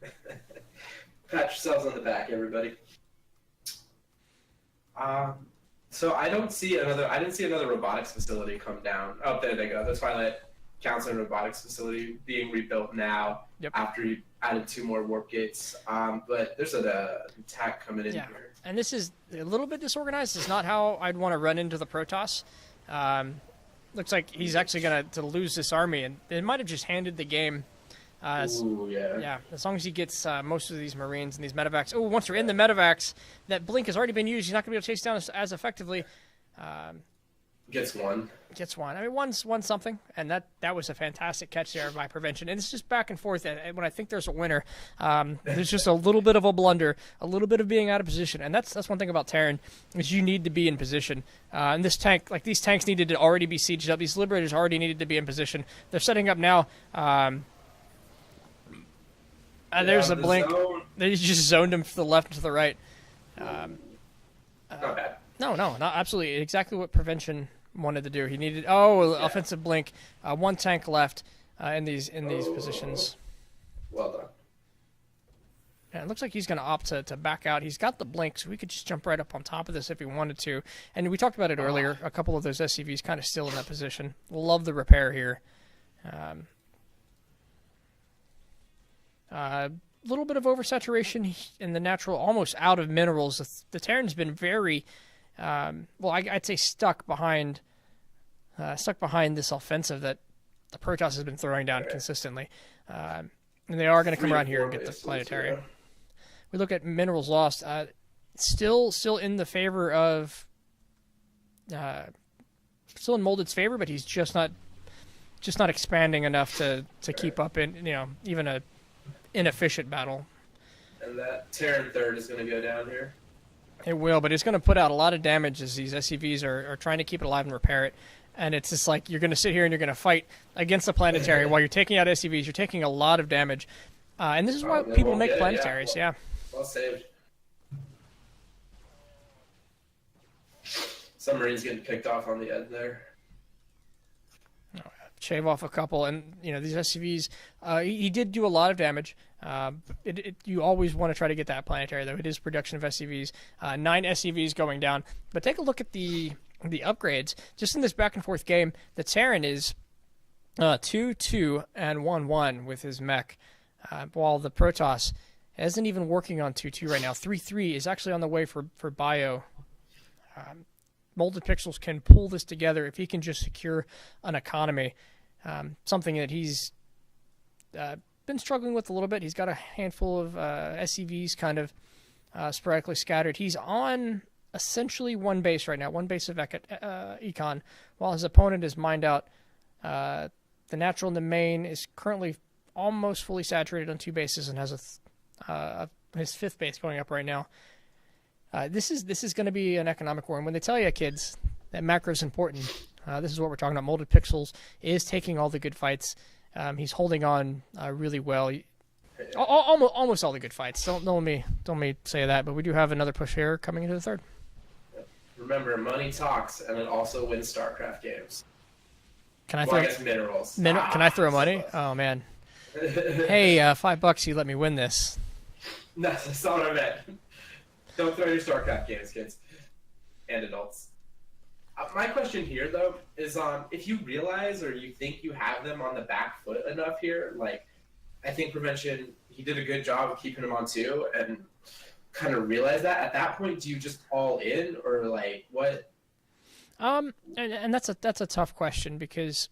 Pat yourselves on the back, everybody. So I didn't see another robotics facility come down. Oh, there they go. The Twilight Council and robotics facility being rebuilt now. Yep. After you added 2 more warp gates. But there's an attack coming in here. And this is a little bit disorganized. It's not how I'd want to run into the Protoss. Looks like he's actually going to lose this army, and it might have just handed the game. Ooh, yeah. Yeah, as long as he gets most of these Marines and these medevacs. Oh, once they're in the medevacs, that blink has already been used. He's not going to be able to chase down as effectively. Gets one. Gets one. I mean, one's something, and that was a fantastic catch there by Prevention. And it's just back and forth. And when I think there's a winner, there's just a little bit of a blunder, a little bit of being out of position. And that's one thing about Terran, is you need to be in position. And this tank, like these tanks needed to already be sieged up. These Liberators already needed to be in position. They're setting up now. There's a blink. Zone. They just zoned him to the left and to the right. Not bad. No, not absolutely. Exactly what Prevention wanted to do. He needed offensive blink. One tank left in these positions. Well done. And it looks like he's going to opt to back out. He's got the blink, so we could just jump right up on top of this if he wanted to. And we talked about it earlier. A couple of those SCVs kind of still in that position. Love the repair here. A little bit of oversaturation in the natural, almost out of minerals. The Terran's been very, I'd say stuck behind this offensive that the Protoss has been throwing down consistently. And they are going to come around here and get the planetary. Yeah. We look at minerals lost. Still in the favor of, still in Molded's favor, but he's just not expanding enough to keep up in even a inefficient battle. And that Terran third is going to go down here. It will, but it's going to put out a lot of damage as these SCVs are trying to keep it alive and repair it. And it's just like you're going to sit here and you're going to fight against the planetary while you're taking out SCVs. You're taking a lot of damage. And this is why people make planetaries, yeah. Well saved. Some Marines getting picked off on the end there. Shave off a couple, and these SCVs. He did do a lot of damage. You always want to try to get that planetary, though. It is production of SCVs. 9 SCVs going down. But take a look at the upgrades. Just in this back and forth game, the Terran is 2-2 and 1-1 with his mech, while the Protoss isn't even working on 2-2 right now. 3-3 is actually on the way for bio. Molded Pixels can pull this together if he can just secure an economy, something that he's been struggling with a little bit. He's got a handful of SCVs kind of sporadically scattered. He's on essentially one base right now, one base of Econ, while his opponent is mined out. The natural in the main is currently almost fully saturated on 2 bases and has his 5th base going up right now. This is going to be an economic war, and when they tell you, kids, that macro is important, this is what we're talking about. Molded Pixels is taking all the good fights. He's holding on really well. Almost all the good fights. Don't let me say that, but we do have another push here coming into the third. Remember, money talks, and it also wins StarCraft games. Can I Well, I guess minerals. Can I throw money? So Oh man. Hey, $5, you let me win this. No, that's not what I meant. Don't throw your StarCraft games, kids. And adults. My question here, though, is if you realize or you think you have them on the back foot enough here, like, I think Prevention, he did a good job of keeping them on 2, and kind of realize that. At that point, do you just all in, or, like, what? And that's a tough question because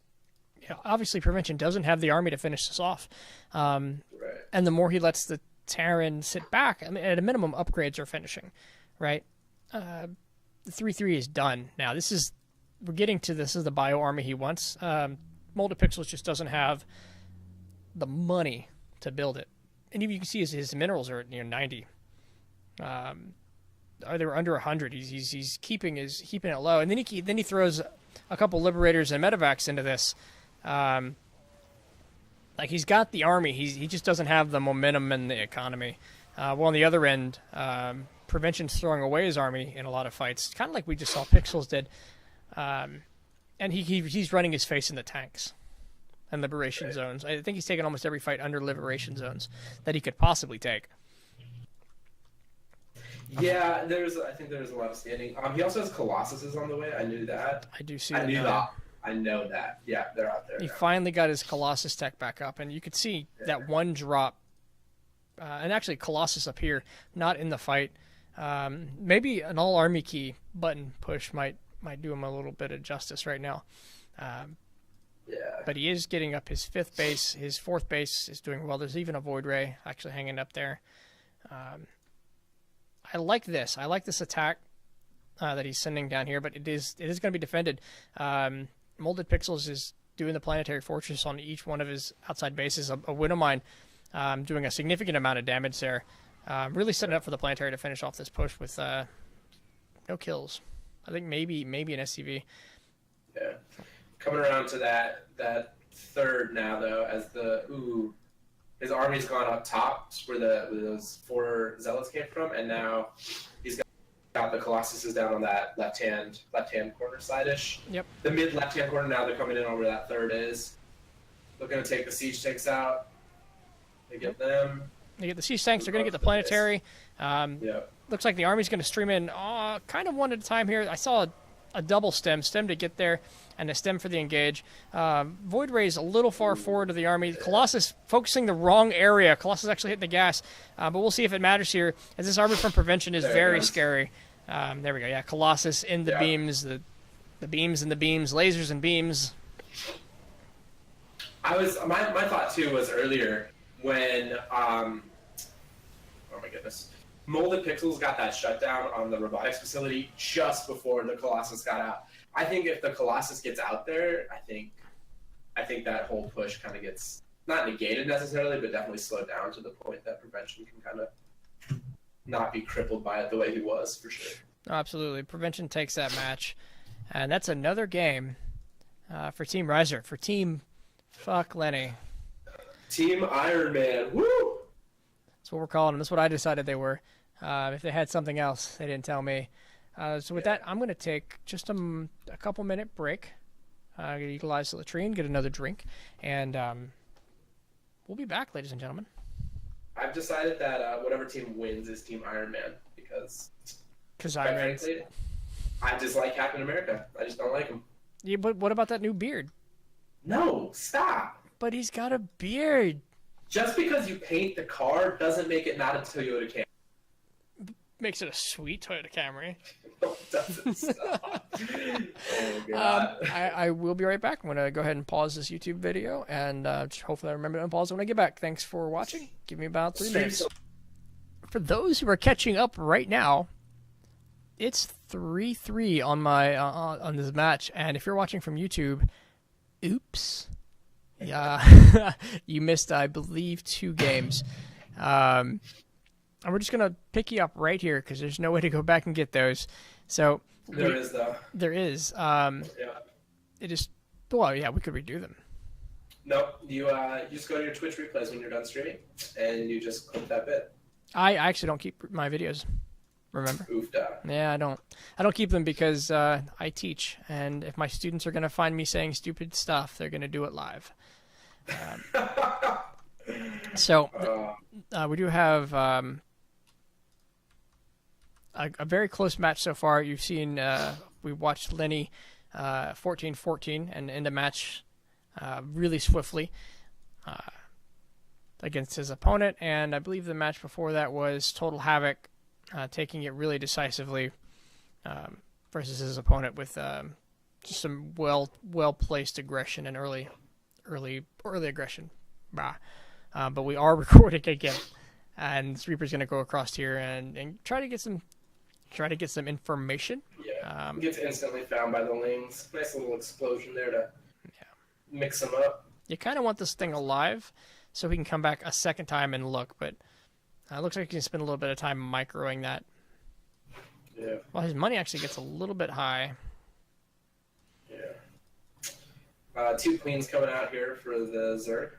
obviously Prevention doesn't have the army to finish this off. Right. And the more he lets the Terran sit back, I mean, at a minimum, upgrades are finishing, right? The 3-3 is done now. This is the bio army he wants. Molded Pixels just doesn't have the money to build it, and even you can see his minerals are near 90. They were under 100. He's keeping it low, and then he throws a couple liberators and medevacs into this. Like, he's got the army, he just doesn't have the momentum and the economy. Well, on the other end, Prevention's throwing away his army in a lot of fights, kind of like we just saw Pixels did. And he's running his face in the tanks and liberation zones. I think he's taken almost every fight under liberation zones that he could possibly take. Yeah, I think there's a lot of standing. He also has Colossuses on the way. I knew that. I do see I that. knew that. I know that. Yeah, they're out there. He now. finally got his Colossus tech back up, and you could see that one drop. And actually, Colossus up here, not in the fight. Maybe an all-army key button push might do him a little bit of justice right now. But he is getting up his 5th base. His 4th base is doing well. There's even a Void Ray actually hanging up there. I like this. I like this attack that he's sending down here, but it is going to be defended. Molded Pixels is doing the Planetary Fortress on each one of his outside bases. A Widowmine doing a significant amount of damage there. Really setting up for the Planetary to finish off this push with no kills. I think maybe an SCV. Yeah. Coming around to that third now, though, as his army's gone up top, where those 4 zealots came from, and now he's got the Colossuses down on that left-hand corner side-ish. Yep. The mid left-hand corner, now they're coming in on where that third is. They're going to take the siege tanks out. They get them. They get the siege tanks. They're going to get the Planetary. Yep. Looks like the army's going to stream in kind of one at a time here. I saw a double stem to get there, and a stem for the engage. Void Ray's a little far forward of the army. Colossus focusing the wrong area. Colossus actually hit the gas, but we'll see if it matters here, as this army from Prevention is very scary. There we go. Yeah, Colossus in the beams, the beams and the beams, lasers and beams. My thought too was earlier when oh my goodness, Molded Pixels got that shutdown on the robotics facility just before the Colossus got out. I think if the Colossus gets out there, I think that whole push kind of gets not negated necessarily, but definitely slowed down to the point that Prevention can kind of not be crippled by it the way he was, for sure. Absolutely. Prevention takes that match. And that's another game for Team Riser, for Team Fuck Lenny. Team Iron Man. Woo! That's what we're calling them. That's what I decided they were. If they had something else, they didn't tell me. So with that, I'm going to take just a couple minute break. I'm going to utilize the latrine, get another drink, and we'll be back, ladies and gentlemen. I've decided that whatever team wins is Team Iron Man because Iron Man. I dislike Captain America. I just don't like him. Yeah, but what about that new beard? No, stop. But he's got a beard. Just because you paint the car doesn't make it not a Toyota Camry. Makes it a sweet Toyota Camry. No, it doesn't. Stop. Oh, God. I will be right back. I'm going to go ahead and pause this YouTube video, and hopefully I remember to unpause it when I get back. Thanks for watching. Give me about 3 minutes. For those who are catching up right now, it's 3-3 on my on this match, and if you're watching from YouTube, oops. Yeah, you missed, I believe, 2 games. And we're just going to pick you up right here because there's no way to go back and get those. So There is, though. There is. Yeah. It is. Well, yeah, we could redo them. No, you just go to your Twitch replays when you're done streaming, and you just clip that bit. I actually don't keep my videos. Remember? Oofda. Yeah, I don't. I don't keep them because I teach, and if my students are going to find me saying stupid stuff, they're going to do it live. So we do have a very close match so far. You've seen we watched Lenny 14-14 and end a match really swiftly against his opponent, and I believe the match before that was Total Havoc taking it really decisively versus his opponent with just some well placed aggression and early aggression. But we are recording again, and Reaper's going to go across here and try to get some information. Yeah, gets instantly found by the Lings. Nice little explosion there to mix them up. You kind of want this thing alive so he can come back a second time and look, but it looks like he can spend a little bit of time microing that. Yeah. Well, his money actually gets a little bit high. Yeah. 2 queens coming out here for the Zerg.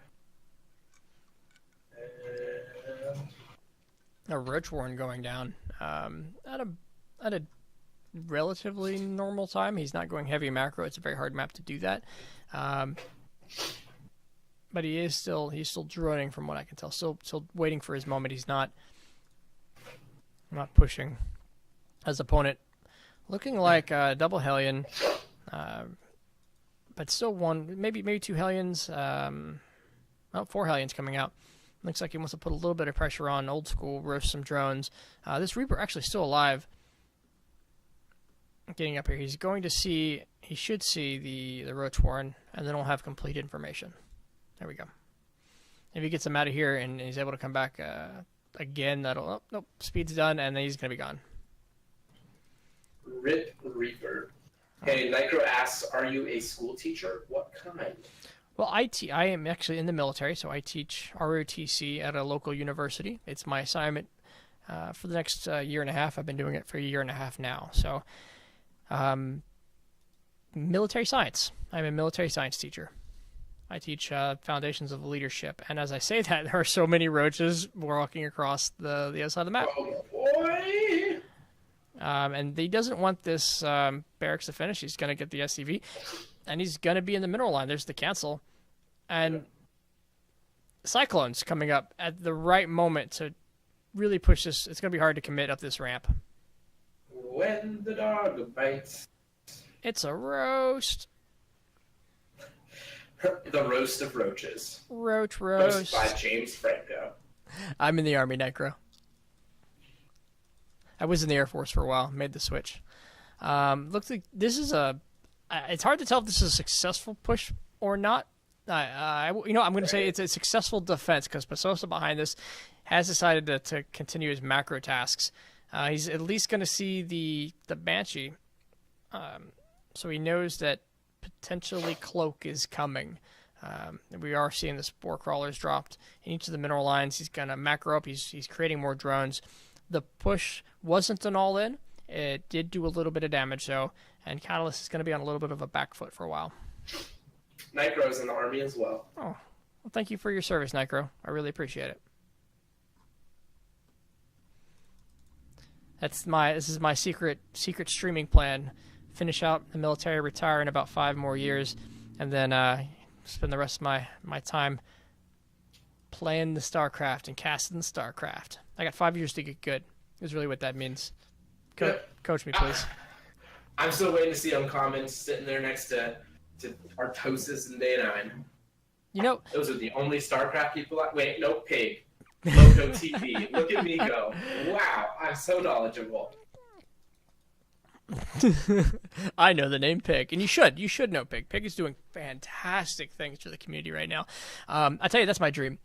A Roach Warren going down at a relatively normal time. He's not going heavy macro. It's a very hard map to do that. But he's still droning from what I can tell. Still waiting for his moment. He's not pushing. His opponent looking like a double Hellion, but still one, maybe 2 Hellions. 4 Hellions coming out. Looks like he wants to put a little bit of pressure on old school, roast some drones. This Reaper actually still alive. Getting up here, he should see the Roach Warren, and then we'll have complete information. There we go. If he gets him out of here and he's able to come back again, nope, speed's done, and then he's going to be gone. Rip Reaper. Hey, Nitro asks, are you a school teacher? What kind? Well, I am actually in the military, so I teach ROTC at a local university. It's my assignment for the next year and a half. I've been doing it for a year and a half now. So, military science. I'm a military science teacher. I teach foundations of leadership. And as I say that, there are so many roaches walking across the other side of the map. Oh, boy! And he doesn't want this barracks to finish. He's going to get the SCV. And he's going to be in the mineral line. There's the cancel. And Cyclone's coming up at the right moment to really push this. It's going to be hard to commit up this ramp. When the dog bites. It's a roast. The roast of roaches. Roach. Roast by James Franco. I'm in the Army, Necro. I was in the Air Force for a while. Made the switch. Looks like this is it's hard to tell if this is a successful push or not. I'm going to say it's a successful defense because Pasosa behind this has decided to continue his macro tasks. He's at least going to see the Banshee, so he knows that potentially Cloak is coming. We are seeing the Spore Crawlers dropped in each of the mineral lines. He's going to macro up. He's creating more drones. The push wasn't an all-in. It did do a little bit of damage, though, and Catalyst is going to be on a little bit of a back foot for a while. Nitro's in the Army as well. Oh, well, thank you for your service, Nitro. I really appreciate it. This is my secret streaming plan. Finish out the military, retire in about 5 more years, and then spend the rest of my time playing the StarCraft and casting the StarCraft. I got 5 years to get good. Is really what that means. Coach me, please. I'm still waiting to see Uncommon sitting there next to Artosis and Day 9. You know, those are the only StarCraft people. Wait, no, Pig. Loco TV. Look at me go. Wow, I'm so knowledgeable. I know the name Pig, and you should know Pig. Pig is doing fantastic things for the community right now. I tell you, that's my dream.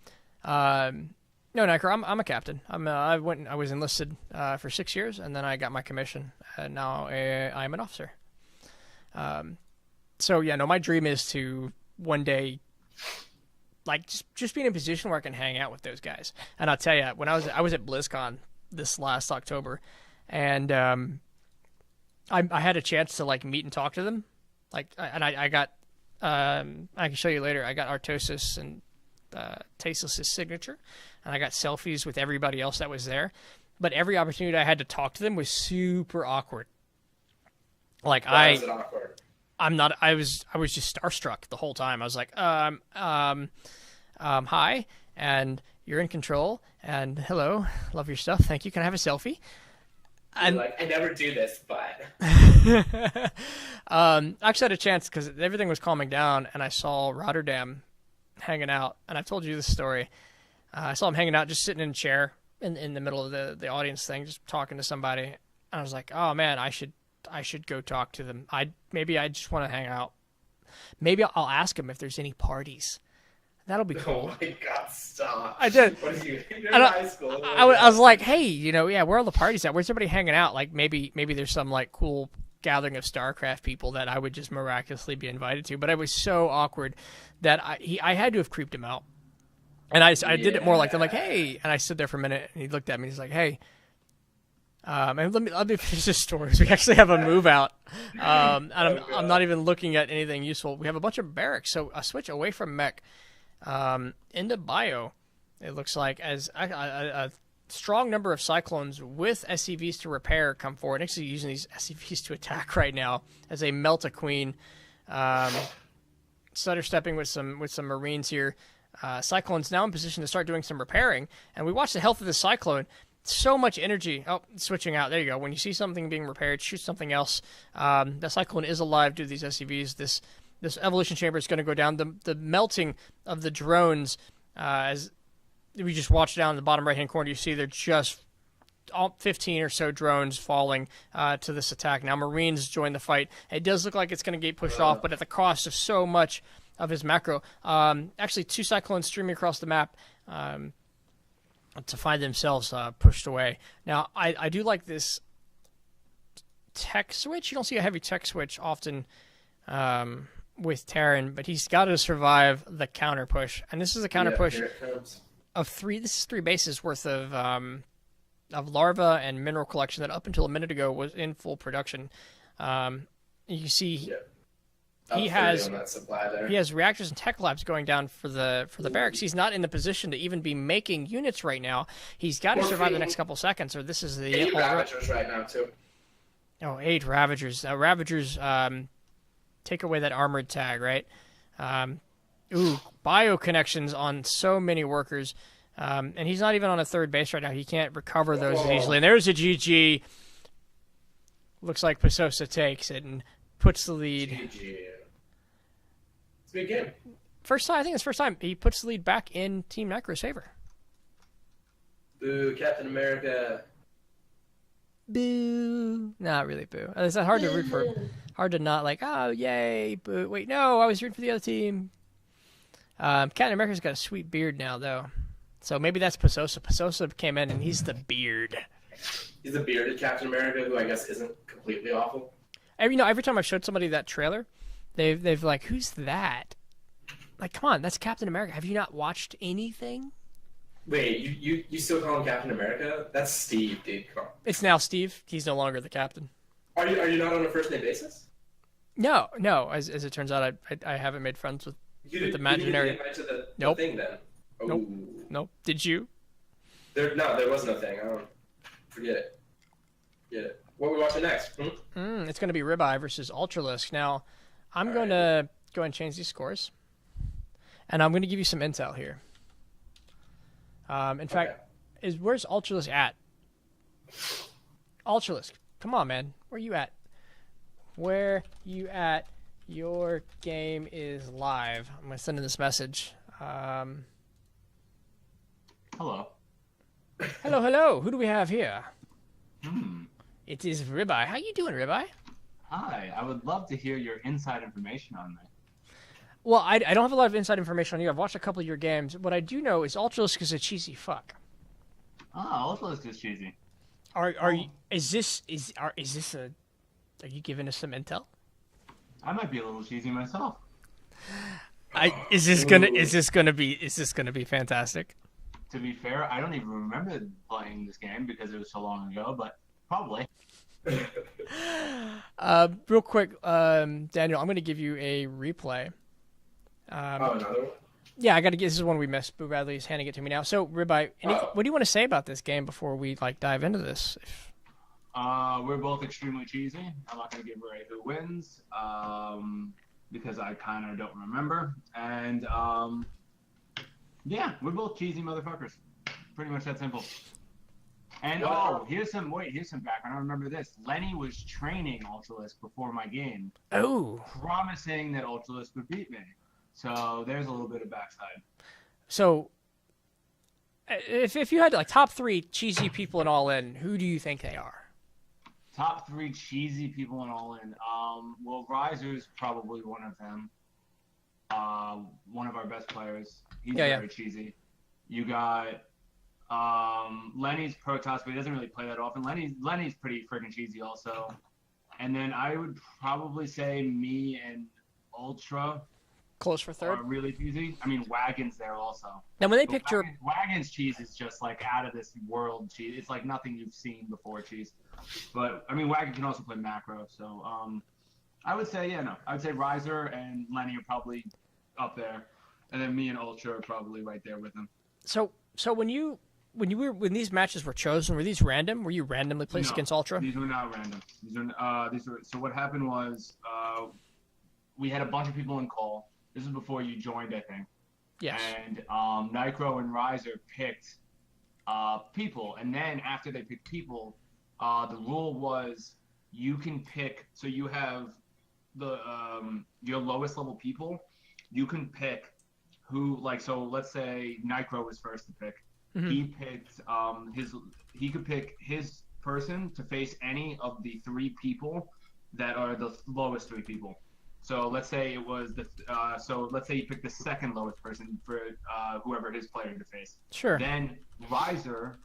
No, Niker, I'm a captain. I was enlisted for 6 years, and then I got my commission, and now I'm an officer. So yeah, no, my dream is to one day like just being in a position where I can hang out with those guys. And I'll tell you, when I was at BlizzCon this last October, and I had a chance to like meet and talk to them, I got I can show you later. I got Artosis and Tasteless's signature, and I got selfies with everybody else that was there. But every opportunity I had to talk to them was super awkward. Like Why is it awkward? I'm not. I was just starstruck the whole time. I was like, hi, and you're in control, and hello, love your stuff, thank you. Can I have a selfie? And like, I never do this, but I actually had a chance because everything was calming down, and I saw Rotterdam hanging out, and I've told you this story. I saw him hanging out, just sitting in a chair in the middle of the audience thing, just talking to somebody, and I was like, oh man, I should go talk to them. Maybe I just want to hang out. Maybe I'll ask him if there's any parties. That'll be cool. oh my god, stop! I did. What is you? You're in high school. I was like, hey, yeah, where are all the parties at? Where's everybody hanging out? Like maybe there's some like cool gathering of StarCraft people that I would just miraculously be invited to. But it was so awkward that I had to have creeped him out. And I did it more like, I'm like, hey, and I stood there for a minute, and he looked at me, and he's like, hey. And let me finish this story. We actually have a move out, and I'm not even looking at anything useful. We have a bunch of barracks, so a switch away from mech into bio. It looks like as a strong number of Cyclones with SCVs to repair come forward. Actually, using these SCVs to attack right now as they melt a queen. Stutter stepping with some Marines here. Cyclone's now in position to start doing some repairing, and we watch the health of the Cyclone. So much energy. Oh, switching out. There you go. When you see something being repaired, shoot something else. The Cyclone is alive due to these SCVs. This evolution chamber is going to go down. The melting of the drones, as we just watch down in the bottom right-hand corner, you see they're just all 15 or so drones falling to this attack. Now Marines join the fight. It does look like it's going to get pushed off, but at the cost of so much of his macro. Actually, 2 Cyclones streaming across the map. To find themselves pushed away. Now, I do like this tech switch. You don't see a heavy tech switch often with Terran, but he's got to survive the counter push. And this is a counter push of 3. This is 3 bases worth of larva and mineral collection that up until a minute ago was in full production. You see. He has reactors and tech labs going down for the barracks. He's not in the position to even be making units right now. He's got to survive the next couple seconds, or this is the 8 Ravagers right now too. Oh, 8 Ravagers. Ravagers take away that armored tag, right? Bio connections on so many workers, and he's not even on a 3rd base right now. He can't recover those as easily. And there's a GG. Looks like Pasosa takes it and puts the lead. GG. It's a big game. First time, I think it's the first time he puts the lead back in Team Necro's favor. Boo, Captain America. Boo. Not really boo. It's hard to root for. Hard to not like, oh, yay, boo. Wait, no, I was rooting for the other team. Captain America's got a sweet beard now, though. So maybe that's Pasosa. Pasosa came in, and he's the beard. He's the bearded Captain America, who I guess isn't completely awful. Every time I've showed somebody that trailer, they've like, who's that? Like, come on, that's Captain America. Have you not watched anything? Wait, you still call him Captain America? That's Steve, dude. Come on. It's now Steve. He's no longer the captain. Are you not on a first name basis? No. As it turns out, I haven't made friends with the imaginary. You didn't get the Nope. thing then. Oh. Nope. Did you? There was no thing. I don't forget it. Get it. What are we watching next? It's going to be Ribeye versus Ultralisk. Now, I'm going to go and change these scores, and I'm going to give you some intel here. In fact, where's Ultralisk at? Ultralisk, come on, man. Where you at? Where you at? Your game is live. I'm going to send in this message. Hello. Hello. Who do we have here? It is Ribeye. How you doing, Ribeye? Hi. I would love to hear your inside information on me. Well, I don't have a lot of inside information on you. I've watched a couple of your games. What I do know is Ultralisk is a cheesy fuck. Oh, Ultralisk is cheesy. Are you giving us some intel? I might be a little cheesy myself. Is this gonna be fantastic? To be fair, I don't even remember playing this game because it was so long ago, but probably. Real quick, Daniel, I'm gonna give you a replay. Another one? Yeah, I gotta get. This is one we missed. Boo Bradley's handing it to me now. So, Ribeye, what do you want to say about this game before we dive into this? We're both extremely cheesy. I'm not gonna give away who wins, because I kind of don't remember. And yeah, we're both cheesy motherfuckers. Pretty much that simple. And here's some background. I remember this. Lenny was training Ultralisk before my game. Oh. Promising that Ultralisk would beat me. So there's a little bit of backside. So, if you had top 3 cheesy people in All In, who do you think they are? Top 3 cheesy people in All In. Well, Riser's probably one of them. One of our best players. He's very cheesy. You got Lenny's Protoss, but he doesn't really play that often. Lenny's pretty freaking cheesy also. And then I would probably say me and Ultra. Close for third. Are really cheesy. I mean, Wagon's there also. Now, when they picked Wagon's cheese is just out of this world cheese. It's like nothing you've seen before cheese. But I mean, Wagon can also play macro. So I would say I would say Riser and Lenny are probably up there, and then me and Ultra are probably right there with them. So when these matches were chosen, were these random? Were you randomly placed against Ultra? These were not random. So what happened was we had a bunch of people in call. This is before you joined, I think. Yes. And Nitro and Riser picked people, and then after they picked people, the rule was you can pick. So you have the your lowest level people. You can pick who, so let's say Nitro was first to pick. Mm-hmm. He picked he could pick his person to face any of the 3 people that are the lowest 3 people. So let's say it was let's say he picked the second lowest person for whoever his player to face. Sure. Then Riser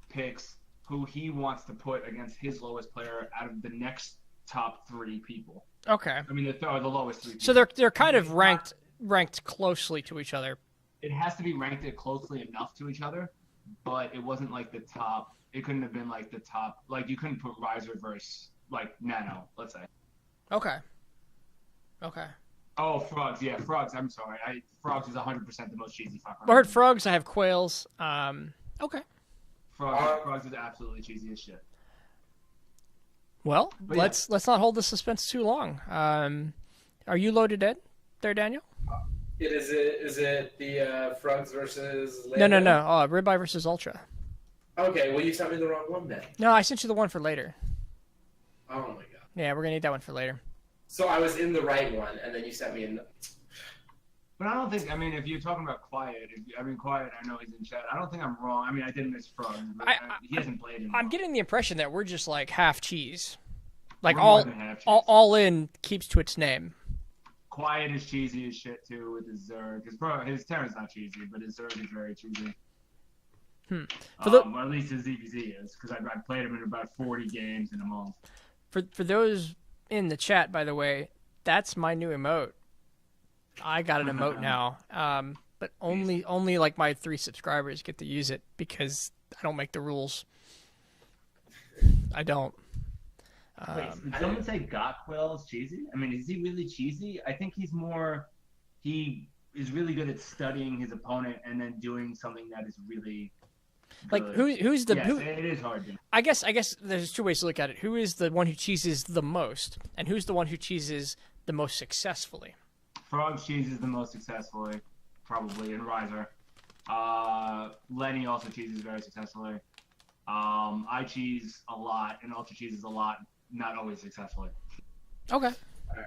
picks who he wants to put against his lowest player out of the next top 3 people. Okay. I mean, the lowest 3 people. So they're kind of ranked closely to each other. It has to be ranked closely enough to each other, but it wasn't the top. It couldn't have been the top. You couldn't put Riser versus Nano, let's say. Okay. Oh, Frogs. Yeah, Frogs. I'm sorry. Frogs is 100% the most cheesy fucker. I heard Frogs. I have Quails. Okay. Frogs is absolutely cheesy as shit. Well, let's not hold the suspense too long. Are you loaded in there, Daniel? Is it the Frogs versus Lando? No. Ribeye versus Ultra. Okay, well you sent me the wrong one then. No, I sent you the one for later. Oh my god. Yeah, we're gonna need that one for later. So I was in the right one, and then you sent me in. But I don't think. If you're talking about Quiet, Quiet. I know he's in chat. I don't think I'm wrong. I didn't miss Frogs, but he hasn't played in. I'm getting the impression that we're just half cheese. All in keeps to its name. Quiet is cheesy as shit too with his Zerg. His Terran's not cheesy, but his Zerg is very cheesy. Or at least his ZVZ is, because I've played him in about 40 games in a month. For those in the chat, by the way, that's my new emote. I got an emote now, but only my 3 subscribers get to use it because I don't make the rules. I don't. Wait, did someone say Gotquill is cheesy? Is he really cheesy? I think he's more. He is really good at studying his opponent and then doing something that is really. Good. Who's the? Yes, it is hard to. I guess there's 2 ways to look at it. Who is the one who cheeses the most, and who's the one who cheeses the most successfully? Frog cheeses the most successfully, probably, and Riser. Lenny also cheeses very successfully. I cheese a lot, and Ultra cheeses a lot, not always successfully. Okay. All right.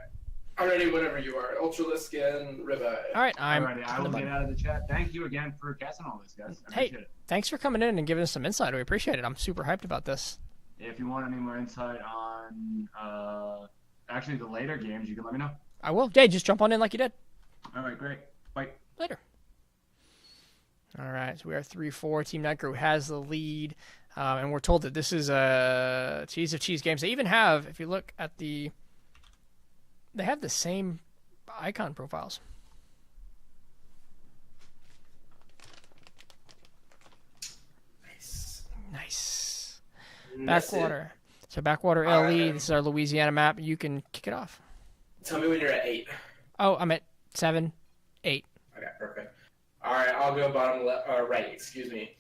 Alrighty, whenever you are. Ultralisk and Ribeye. All right, I will get out of the chat. Thank you again for guessing all this, guys. I appreciate it. Thanks for coming in and giving us some insight. We appreciate it. I'm super hyped about this. If you want any more insight on actually the later games, you can let me know. I will. Jay, just jump on in like you did. All right, great. Bye. Later. All right, so we are 3-4. Team Nitro has the lead, and we're told that this is a cheese of cheese games. They even have, if you look at they have the same icon profiles. Missed it. Backwater. So Backwater All LE, right. this is our Louisiana map. You can kick it off. Tell me when you're at 8. Oh, I'm at 7, 8. Okay, perfect. All right, I'll go right. Excuse me.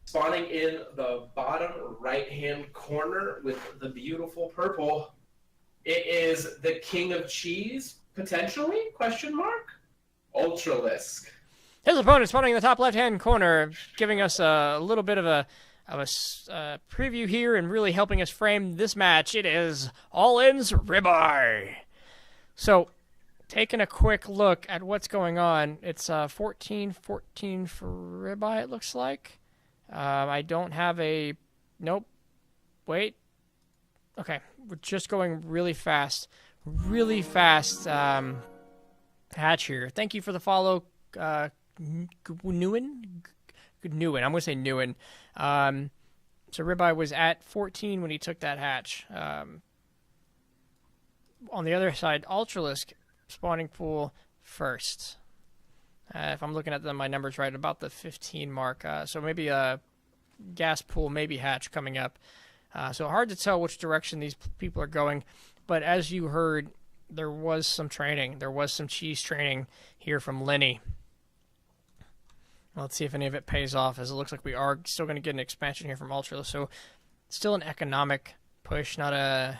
Spawning in the bottom right-hand corner with the beautiful purple, it is the king of cheese, potentially? Question mark. Ultralisk. His opponent spawning in the top left-hand corner, giving us a little bit of a preview here and really helping us frame this match. It is All In's Ribeye. So, taking a quick look at what's going on, it's 14-14 for Ribeye, it looks like. I don't have a... Nope. Wait. Okay, we're just going really fast. Really fast hatch here. Thank you for the follow, Nguyen? Nguyen. I'm going to say Nguyen. So Ribeye was at 14 when he took that hatch. On the other side, Ultralisk spawning pool first. If I'm looking at my numbers right, about the 15 mark. So maybe a gas pool, maybe hatch coming up. So hard to tell which direction these people are going. But as you heard, there was some training. There was some cheese training here from Lenny. Let's see if any of it pays off, as it looks like we are still going to get an expansion here from Ultra. So still an economic push, not a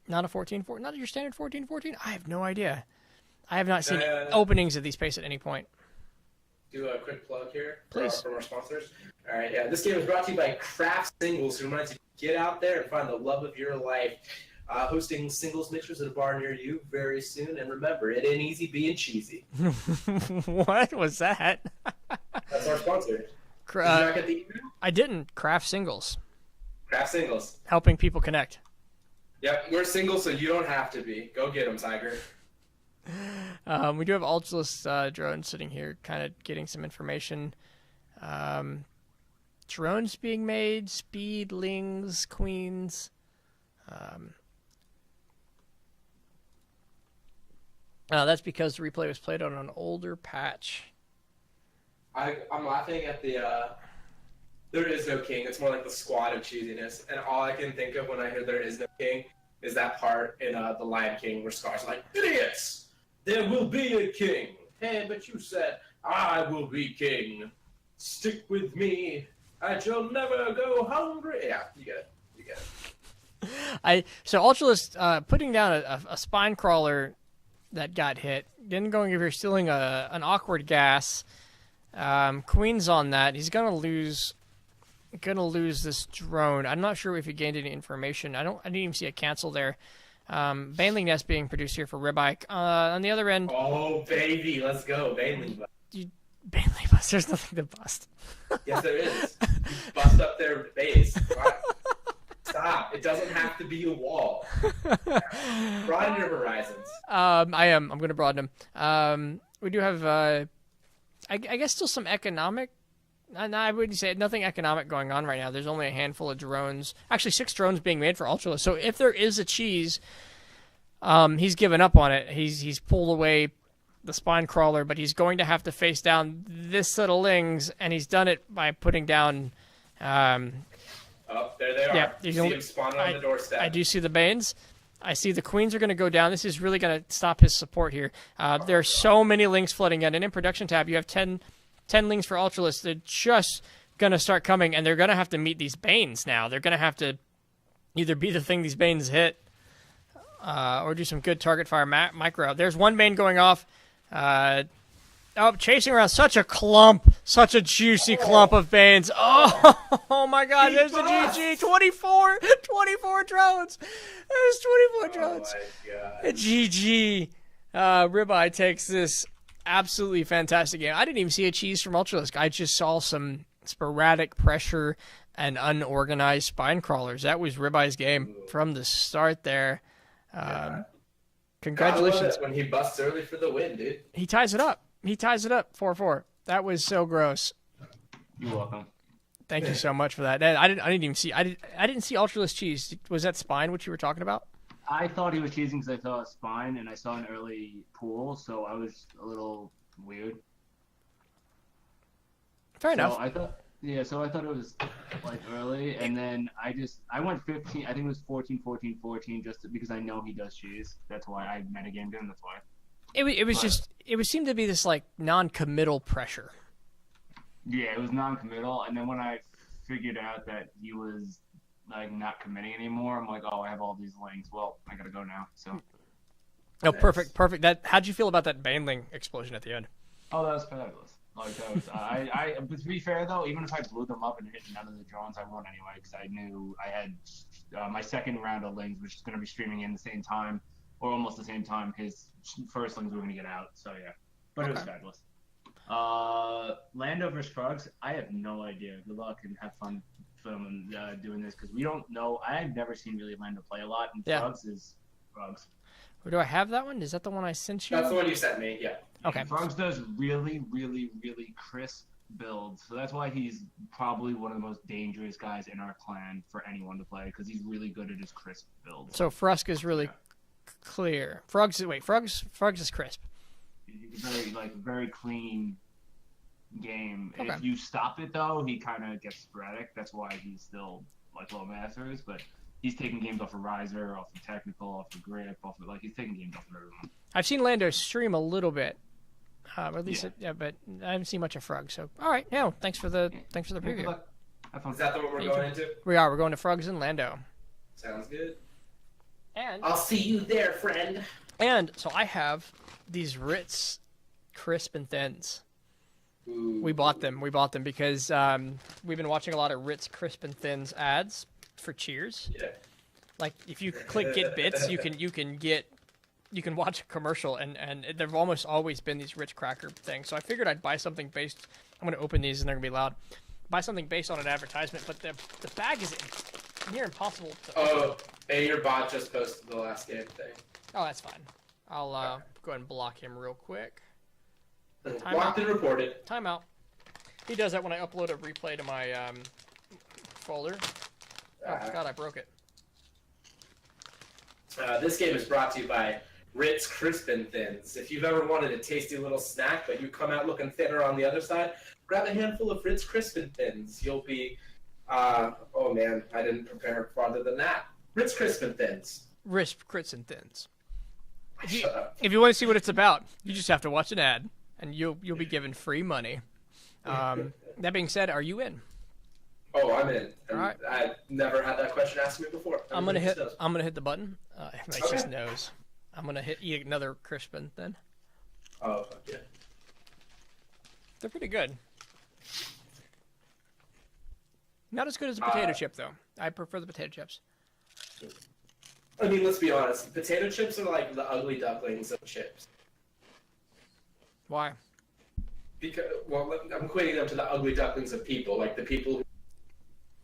14-14, not your standard 14-14. I have no idea. I have not seen openings of these pace at any point. Do a quick plug here Please. From our sponsors. All right, yeah. This game is brought to you by Craft Singles, who reminds you to get out there and find the love of your life. Hosting singles mixers at a bar near you very soon. And remember, it ain't easy being cheesy. What was that? That's our sponsor. Did you not get the email? I didn't. Craft Singles. Craft Singles. Helping people connect. Yep, we're single, so you don't have to be. Go get them, Tiger. We do have Ultralist drone sitting here, kind of getting some information. Drones being made, speedlings, queens. That's because the replay was played on an older patch. I'm laughing at the there is no king. It's more like the squad of cheesiness. And all I can think of when I hear there is no king is that part in The Lion King where Scar's like, idiots! There will be a king. Hey, but you said, I will be king. Stick with me, and you'll never go hungry. Yeah, you get it. So Ultralist putting down a spine crawler that got hit. Then going over here stealing an awkward gas. Queen's on that. He's gonna lose this drone. I'm not sure if he gained any information. I didn't even see a cancel there. Baneling Nest being produced here for Ribeye. On the other end, Oh baby, let's go, Baneling. Baneling Bust. There's nothing to bust. Yes, there is. You bust up their base. Right. Stop. It doesn't have to be a wall. Broaden your horizons. I am. I'm going to broaden them. We do have, I guess, still some economic. No, I wouldn't say nothing economic going on right now. There's only a handful of drones. Actually, 6 drones being made for Ultralist. So if there is a cheese, he's given up on it. He's pulled away the spine crawler, but he's going to have to face down this set of lings, and he's done it by putting down. Oh, there they are. Yeah, you see him spawning on the doorstep. I do see the Banes. I see the Queens are going to go down. This is really going to stop his support here. There are so many lings flooding in. And in production tab, you have 10 lings for Ultralist. They're just going to start coming, and they're going to have to meet these Banes now. They're going to have to either be the thing these Banes hit or do some good target fire micro. There's one Bane going off. Chasing around such a clump, such a juicy clump of Banes. Oh my God, there's a GG. 24 drones. There's 24 drones. Oh my God. A GG. Ribeye takes this absolutely fantastic game. I didn't even see a cheese from Ultralisk. I just saw some sporadic pressure and unorganized spine crawlers. That was Ribeye's game from the start there. Congratulations. I love it when he busts early for the win, dude. He ties it up. 4-4. That was so gross. You're welcome. Thank you so much for that. I didn't even see. I didn't see Ultralist cheese. Was that spine what you were talking about? I thought he was cheesing because I saw a spine and I saw an early pool, so I was a little weird. Fair enough. I thought, Yeah, so I thought it was like early, and then I went 15. I think it was 14, 14, 14, just because I know he does cheese. That's why I metagamed him. That's why. It was But- just it would seem to be this like non-committal pressure. Yeah, it was non-committal, and then when I figured out that he was like not committing anymore, I'm like, oh, I have all these links. Well, I gotta go now. So. No, Nice. perfect. How'd you feel about that Baneling explosion at the end? Oh, that was fabulous. Like that was. But to be fair though, even if I blew them up and hit none of the drones, I won anyway because I knew I had my second round of lings, which is going to be streaming in the same time or almost the same time his first lings were going to get out. So yeah, but it was Okay. fabulous. Lando versus Frogs. I have no idea. Good luck and have fun filming doing this because we don't know. I've never seen really Lando play a lot, and Yeah. Frogs is Frogs. Or do I have that one? Is that the one I sent you? That's the one you sent me. Yeah. Okay. Frogs does really, really, really crisp builds, so that's why he's probably one of the most dangerous guys in our clan for anyone to play because he's really good at his crisp builds. So Frusk is really clear. Frogs is crisp. He's very clean game. Okay. If you stop it though, he kind of gets sporadic. That's why he's still like low masters, but he's taking games off of Riser, off of Technical, off of Grip, off of he's taking games off of everyone. I've seen Lando stream a little bit, at least, Yeah. but I haven't seen much of Frog. So, all right, yeah, thanks for the Yeah, good preview. luck. Have fun. Is that the one we're Thank going into? We're going to Frogs and Lando, Sounds good. and I'll see you there, friend. so I have these Ritz crisp and thins. Ooh. We bought them because we've been watching a lot of Ritz crisp and thins ads for Cheers. Yeah. Like if you click get bits, you can watch a commercial and there've almost always been these Ritz cracker things. So I figured I'd buy something based. I'm gonna open these and they're gonna be loud. Buy something based on an advertisement, but the bag is near impossible to. Oh, hey, your bot just posted the last game thing. Oh, that's fine. I'll go ahead and block him real quick. Time Blocked and reported. Timeout. He does that when I upload a replay to my folder. Oh God, I broke it. This game is brought to you by Ritz Crispin Thins. If you've ever wanted a tasty little snack, but you come out looking thinner on the other side, grab a handful of Ritz Crispin Thins. You'll be, oh man, I didn't prepare farther than that. Ritz Crispin Thins. Ritz crits and thins. Shut up. If you want to see what it's about, you just have to watch an ad, and you'll be given free money. That being said, are you in? Oh, I'm in. All right. I've never had that question asked me before. I'm gonna hit. Everybody does. I'm gonna hit the button. It's Okay. just nose. I'm gonna eat another crispin then. Oh, fuck yeah. They're pretty good. Not as good as a potato Uh, chip though. I prefer the potato chips. I mean, let's be honest. Potato chips are like the ugly ducklings of chips. Why? Because, well, I'm equating them to the ugly ducklings of people, like the people who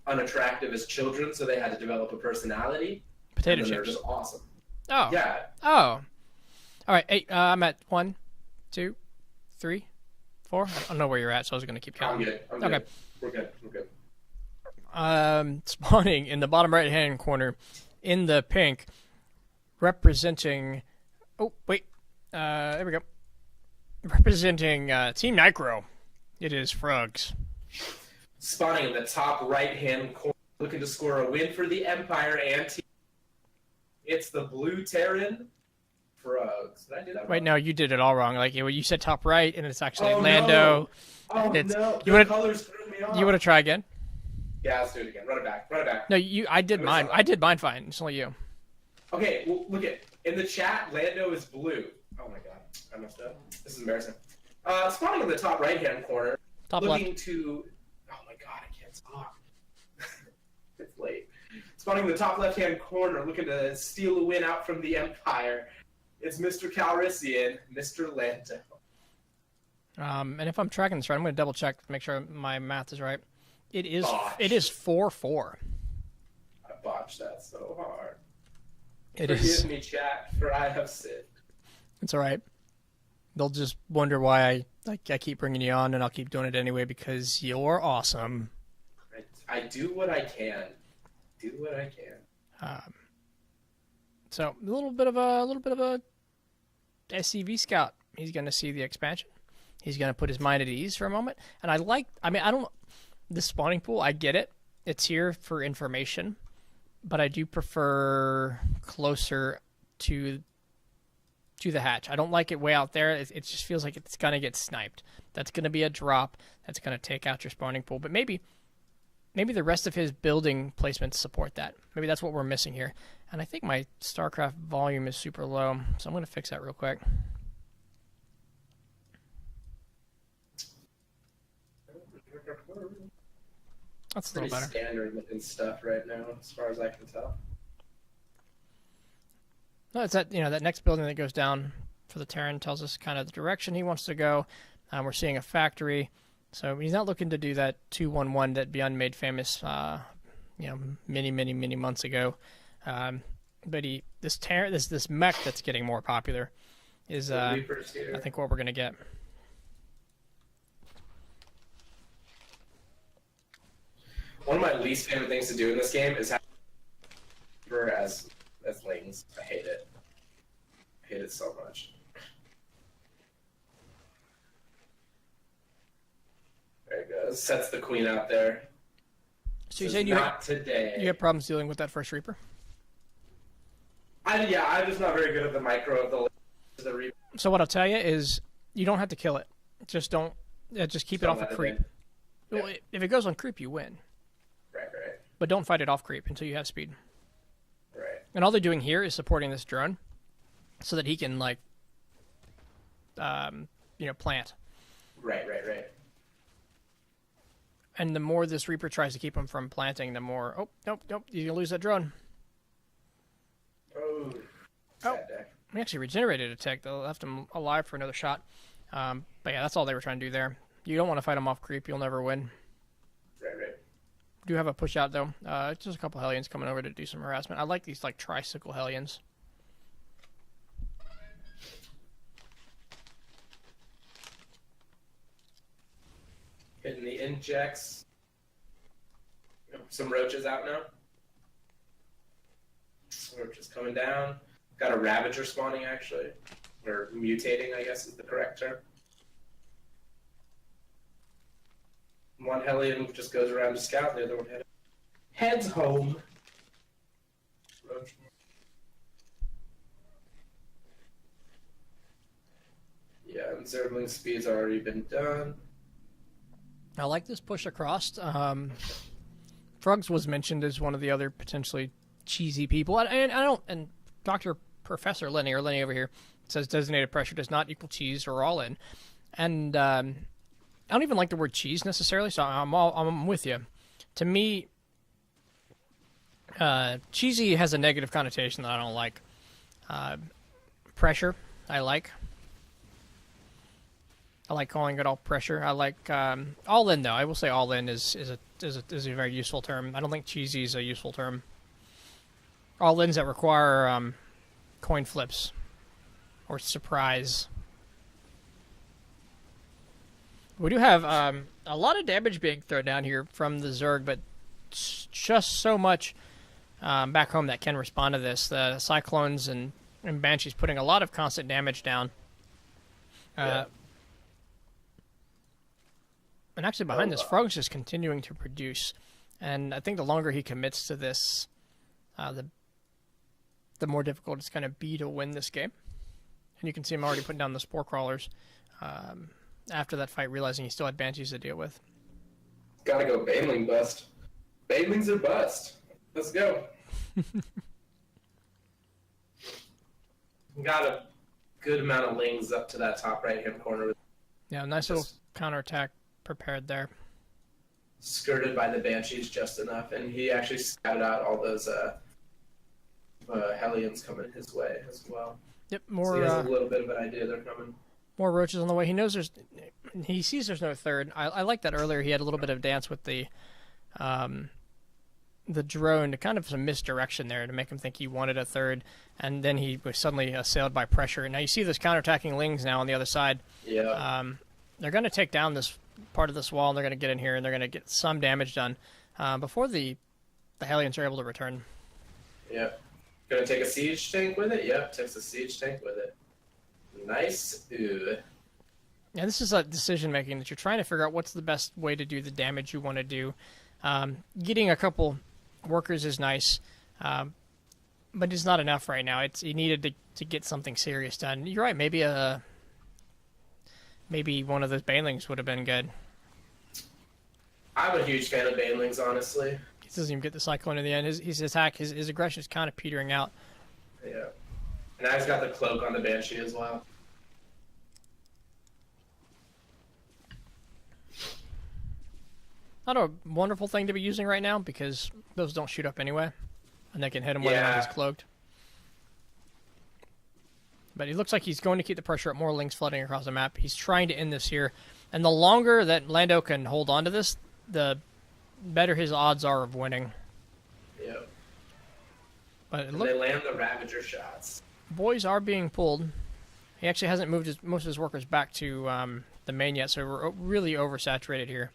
are unattractive as children, so they had to develop a personality. Potato and then chips. They're just awesome. Oh. Yeah. Oh. All right. Hey, I'm at 1, 2, 3, 4. I don't know where you're at, so I was gonna keep I'm counting. good. I'm Okay. good. We're good. We're good. Spawning in the bottom right hand corner in the pink, representing. Oh wait, there we go. Representing Team Nitro, it is Frogs. Spawning in the top right-hand corner, looking to score a win for the Empire and team. It's the Blue Terran Frogs. Did I do that Wait, wrong? no, you did it all wrong. Like you said, top right, and it's actually Oh, Lando. no. Oh, It's- no. you The wanna- colors threw me off. You want to try again? Yeah, let's do it again. Run it back. Run it back. No, I did It was mine. not- I did mine fine. It's only you. Okay, well, look at in the chat. Lando is blue. Oh my god, I messed up. This is embarrassing. Spawning in the top right-hand corner, Top looking left. to. Oh my god, I can't talk. It's late. Spawning in the top left-hand corner, looking to steal a win out from the Empire. It's Mr. Calrissian, Mr. Lando. And if I'm tracking this right, I'm going to double check to make sure my math is right. It is. Botch. It is 4-4. I botched that so hard. It Forgive is. me, chat, for I have sinned. It's all right. They'll just wonder why I keep bringing you on, and I'll keep doing it anyway because you're awesome. I do what I can. Do what I can. So a little bit of a SCV scout. He's going to see the expansion. He's going to put his mind at ease for a moment. And I don't. this spawning pool, I get it. It's here for information, but I do prefer closer to the hatch. I don't like it way out there. It just feels like it's going to get sniped. That's going to be a drop. That's going to take out your spawning pool. But maybe the rest of his building placements support that. Maybe that's what we're missing here. And I think my StarCraft volume is super low, so I'm going to fix that real quick. That's a little better. Standard and stuff right now, as far as I can tell. No, it's that that next building that goes down for the Terran tells us kind of the direction he wants to go. We're seeing a factory, so he's not looking to do that 2-1-1 that Beyond made famous, many months ago. But this mech that's getting more popular is I think what we're gonna get. One of my least favorite things to do in this game is have as lings. I hate it. I hate it so much. There it goes. Sets the queen out there. So you're saying you have problems dealing with that first Reaper? I'm just not very good at the micro of the Reaper. So what I'll tell you is you don't have to kill it. Just keep it off of creep. Yeah. Well, if it goes on creep, you win. Right. But don't fight it off creep until you have speed. Right. And all they're doing here is supporting this drone so that he can, plant. Right. And the more this Reaper tries to keep him from planting, the more... Oh, nope, you're going to lose that drone. Oh. Sad day. We actually regenerated a tech. They left him alive for another shot. But yeah, that's all they were trying to do there. You don't want to fight him off creep. You'll never win. Right. Do have a push out, though. Just a couple Hellions coming over to do some harassment. I like these, tricycle Hellions. Hitting the injects. Some roaches out now. Roaches coming down. Got a Ravager spawning, actually. Or mutating, I guess is the correct term. One Hellion just goes around to scout, the other one heads home. Roach. Yeah, and Zergling speed's already been done. I like this push across. Frogs was mentioned as one of the other potentially cheesy people, and Dr. Professor Lenny over here says designated pressure does not equal cheese or all in, and I don't even like the word cheese necessarily, so I'm with you. To me, cheesy has a negative connotation that I don't like. Pressure, I like. I like calling it all pressure. I like all in though. I will say all in is a very useful term. I don't think cheesy is a useful term. All ins that require coin flips or surprise. We do have a lot of damage being thrown down here from the Zerg, but just so much back home that can respond to this. The Cyclones and Banshees putting a lot of constant damage down. Yeah. And actually behind this, Frog's just continuing to produce. And I think the longer he commits to this, the more difficult it's going to be to win this game. And you can see him already putting down the Spore Crawlers after that fight, realizing he still had Banshees to deal with. Gotta go Baneling bust. Banelings are bust. Let's go. Got a good amount of lings up to that top right-hand corner. Yeah, nice little counterattack prepared there. Skirted by the Banshees just enough, and he actually scouted out all those Hellions coming his way as well. Yep, So he has a little bit of an idea they're coming. More roaches on the way. He sees there's no third. I like that earlier. He had a little bit of dance with the drone to kind of some misdirection there to make him think he wanted a third, and then he was suddenly assailed by pressure. Now you see those counterattacking lings now on the other side. Yeah. They're going to take down this part of this wall, and they're going to get in here, and they're going to get some damage done before the Hellions are able to return. Yep. Gonna take a siege tank with it? Yep, takes a siege tank with it. Nice. Ooh. Yeah, this is a decision making that you're trying to figure out what's the best way to do the damage you want to do. Getting a couple workers is nice, but it's not enough right now. You needed to get something serious done. You're right. Maybe one of those banelings would have been good. I'm a huge fan of banelings, honestly. He doesn't even get the cyclone in the end. His attack, his aggression is kind of petering out. Yeah. And now he's got the cloak on the Banshee as well. Not a wonderful thing to be using right now because those don't shoot up anyway, and they can hit him when he's cloaked. But he looks like he's going to keep the pressure up. More lings flooding across the map. He's trying to end this here, and the longer that Lando can hold on to this, the better his odds are of winning. Yep. But they land the Ravager shots. Boys are being pulled. He actually hasn't moved most of his workers back to the main yet, so we're really oversaturated here.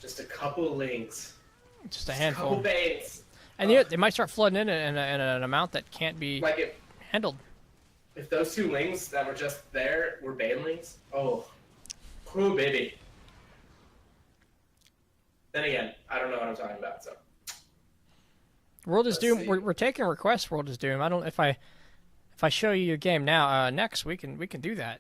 Just a couple lings. Just a handful. A couple banes. And they might start flooding in an amount that can't be handled. If those two lings that were just there were banelings, oh, baby. Then again, I don't know what I'm talking about, so. World is Doom. We're taking requests. World is Doom. I don't. If I show you your game now, next we can do that.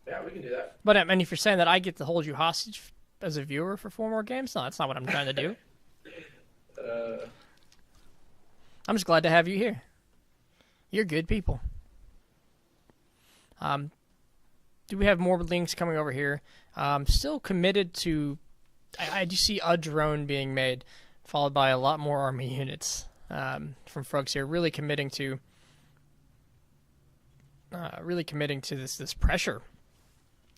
Yeah, we can do that. But I mean, if you're saying that I get to hold you hostage as a viewer for 4 more games, no, that's not what I'm trying to do. I'm just glad to have you here. You're good people. Do we have more links coming over here? Still committed to. I do see a drone being made, followed by a lot more army units from Frogs here. Really committing to this pressure.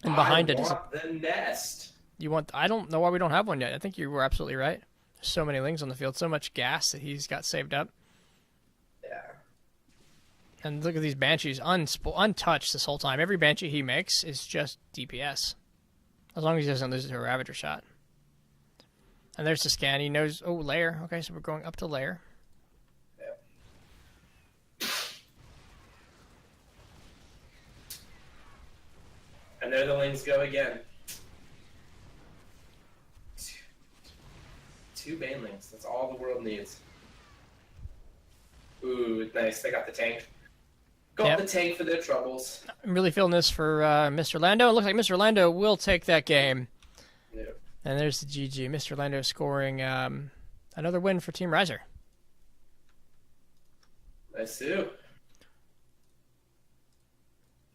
And behind it is the nest. You want? I don't know why we don't have one yet. I think you were absolutely right. There's so many lings on the field, so much gas that he's got saved up. Yeah. And look at these Banshees untouched this whole time. Every Banshee he makes is just DPS. As long as he doesn't lose it to a Ravager shot. And there's the scan. He knows, lair. Okay, so we're going up to lair. Yeah. And there the lings go again. 2 banelings. That's all the world needs. Ooh, nice. They got the tank. Got the tank for their troubles. I'm really feeling this for Mr. Lando. It looks like Mr. Lando will take that game. Yeah. And there's the GG. Mr. Lando scoring another win for Team Riser. Nice too.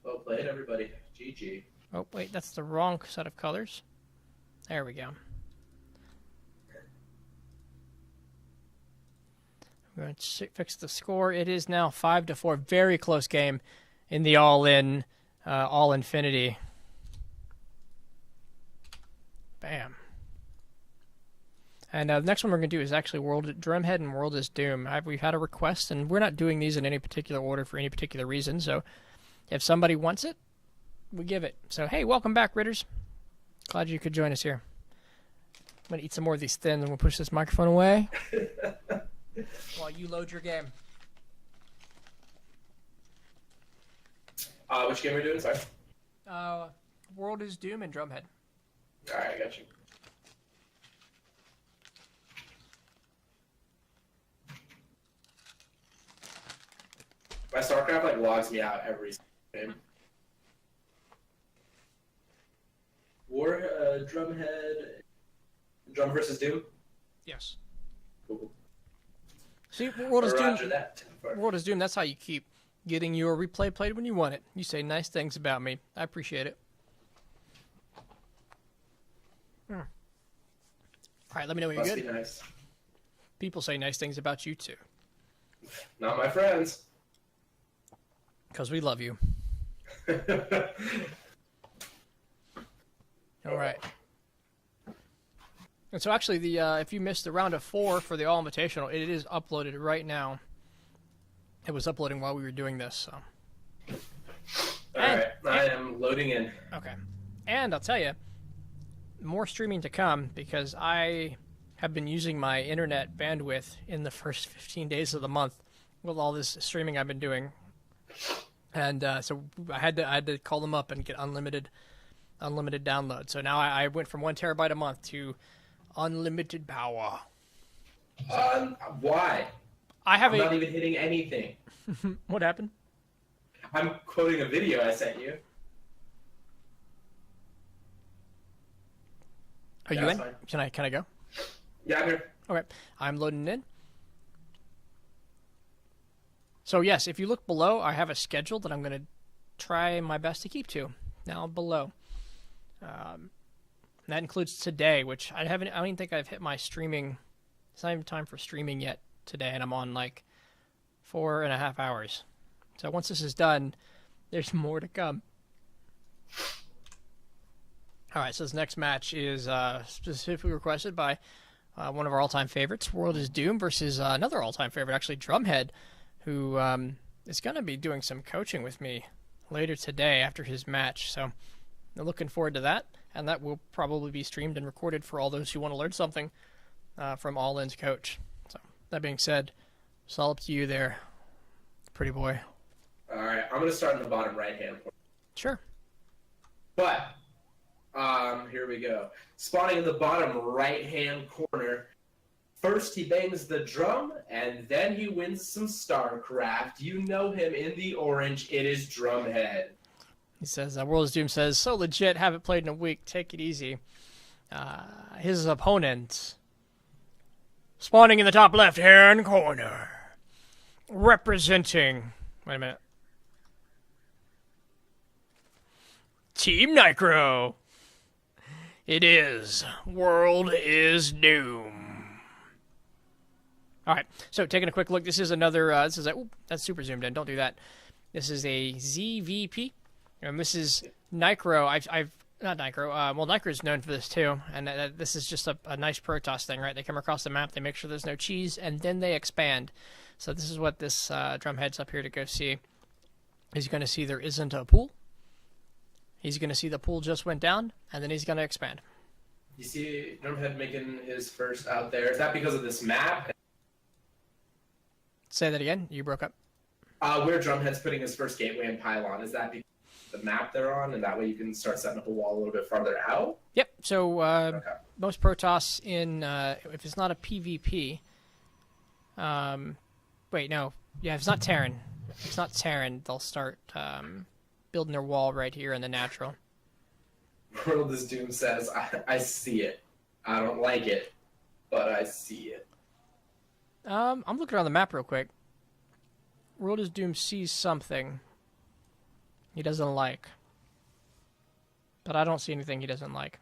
Well played, everybody. GG. Oh, wait, that's the wrong set of colors. There we go. We're going to fix the score. It is now 5-4. Very close game in the all-in, all-infinity. Bam. And the next one we're going to do is actually Drumhead and World is Doom. We've had a request, and we're not doing these in any particular order for any particular reason. So if somebody wants it, we give it. So, hey, welcome back, Ritters. Glad you could join us here. I'm going to eat some more of these thins, and we'll push this microphone away. While you load your game. Which game are we doing? Sorry. World is Doom and Drumhead. Alright, I got you. My StarCraft logs me out every game. Drumhead, Drum versus Doom. Yes. Cool. See, World is Doom. That. World is Doom. That's how you keep getting your replay played when you want it. You say nice things about me. I appreciate it. All right, let me know when you're good. Must be nice. People say nice things about you too. Not my friends. Because we love you. All right. And so actually, if you missed the round of 4 for the All Invitational, it is uploaded right now. It was uploading while we were doing this. So. All right, I am loading in. Okay. And I'll tell you, more streaming to come because I have been using my internet bandwidth in the first 15 days of the month with all this streaming I've been doing. And so I had to call them up and get unlimited unlimited download. So now I went from 1 terabyte a month to unlimited power. Why? I have I'm not even hitting anything. What happened? I'm quoting a video I sent you. Are Yeah, you that's in? fine. Can I go? Yeah, I'm here. Okay, I'm loading in. So yes, if you look below, I have a schedule that I'm going to try my best to keep to. Now below, that includes today, which I don't even think I've hit my streaming. It's not even time for streaming yet today, and I'm on like 4.5 hours. So once this is done, there's more to come. All right, so this next match is specifically requested by one of our all-time favorites, World is Doom, versus another all-time favorite, actually Drumhead, who is going to be doing some coaching with me later today after his match. So I'm looking forward to that, and that will probably be streamed and recorded for all those who want to learn something from All In's coach. So that being said, it's all up to you there, pretty boy. All right, I'm going to start in the bottom right-hand corner. Sure. But, here we go. Spawning in the bottom right-hand corner. First, he bangs the drum, and then he wins some StarCraft. You know him in the orange. It is Drumhead. He says, World is Doom says, so legit, haven't played in a week, take it easy. His opponent, spawning in the top left-hand corner, representing, wait a minute, Team Nicro. It is World is Doom. All right, so taking a quick look, this is another, that's super zoomed in, don't do that. This is a ZVP, and this is Nicro. Not Nicro, well, Nicro is known for this too, and this is just a nice Protoss thing, right? They come across the map, they make sure there's no cheese, and then they expand. So this is what this Drumhead's up here to go see. He's going to see there isn't a pool. He's going to see the pool just went down, and then he's going to expand. You see Drumhead making his first out there. Is that because of this map? Say that again. You broke up. Where Drumhead's putting his first gateway and pylon, is that because of the map they're on, and that way you can start setting up a wall a little bit farther out? Yep. So Okay. most Protoss in, if it's not a PvP, wait, no. Yeah, if it's not Terran, they'll start building their wall right here in the natural. World is Doom says, I see it. I don't like it, but I see it. I'm looking around the map real quick. World is Doom sees something he doesn't like. But I don't see anything he doesn't like.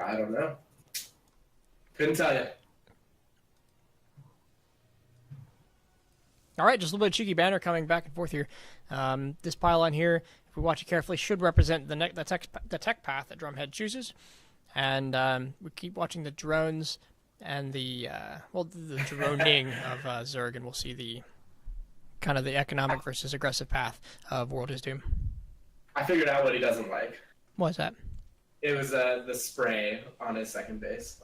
I don't know. Couldn't tell you. All right, just a little bit of cheeky banner coming back and forth here. This pylon here, if we watch it carefully, should represent the tech path that Drumhead chooses. And we keep watching the drones and the droning of Zerg, and we'll see the kind of the economic versus aggressive path of World is Doom. I figured out what he doesn't like. What's that? It was the spray on his second base.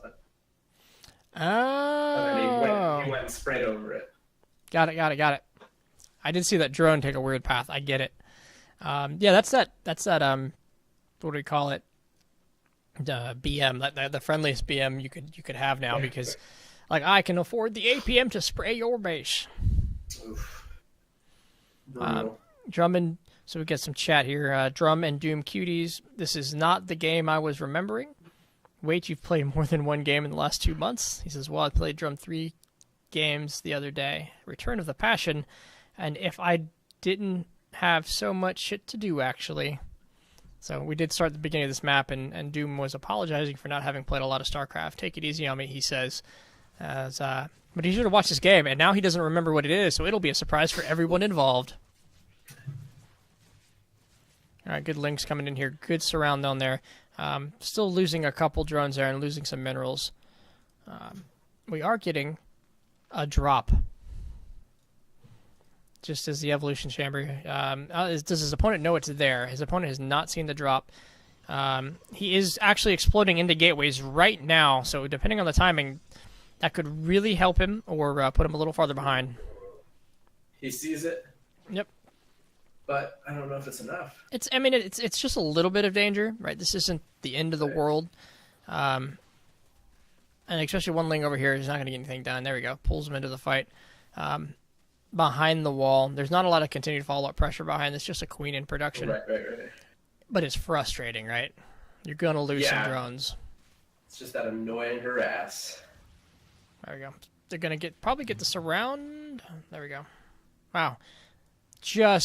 Oh. And then he went and sprayed over it. Got it. I did see that drone take a weird path. I get it. Yeah, that's that. What do we call it? The BM, the friendliest BM you could have now, because, like, I can afford the APM to spray your base. Oof. Drum and so we get some chat here. Drum and Doom cuties. This is not the game I was remembering. Wait, you've played more than one game in the last 2 months? He says, well, I played Drum 3 games the other day. Return of the Passion. And if I didn't have so much shit to do, actually. So we did start at the beginning of this map, and Doom was apologizing for not having played a lot of StarCraft. Take it easy on me, he says. But he should have watched this game, and now he doesn't remember what it is, so it'll be a surprise for everyone involved. All right, good links coming in here. Good surround down there. Still losing a couple drones there and losing some minerals. We are getting a drop. Just as the evolution chamber. Does his opponent know it's there? His opponent has not seen the drop. He is actually exploding into gateways right now, so depending on the timing, that could really help him or put him a little farther behind. He sees it. Yep. but I don't know if it's enough. I mean, it's just a little bit of danger, right? This isn't the end of the world. And especially one Ling over here is not going to get anything done. There we go. Pulls him into the fight. Behind the wall, there's not a lot of continued follow-up pressure behind this, just a queen in production. Right. But it's frustrating, right? You're going to lose some drones. It's just that annoying harass. There we go. They're going to probably get the surround. There we go. Wow. Just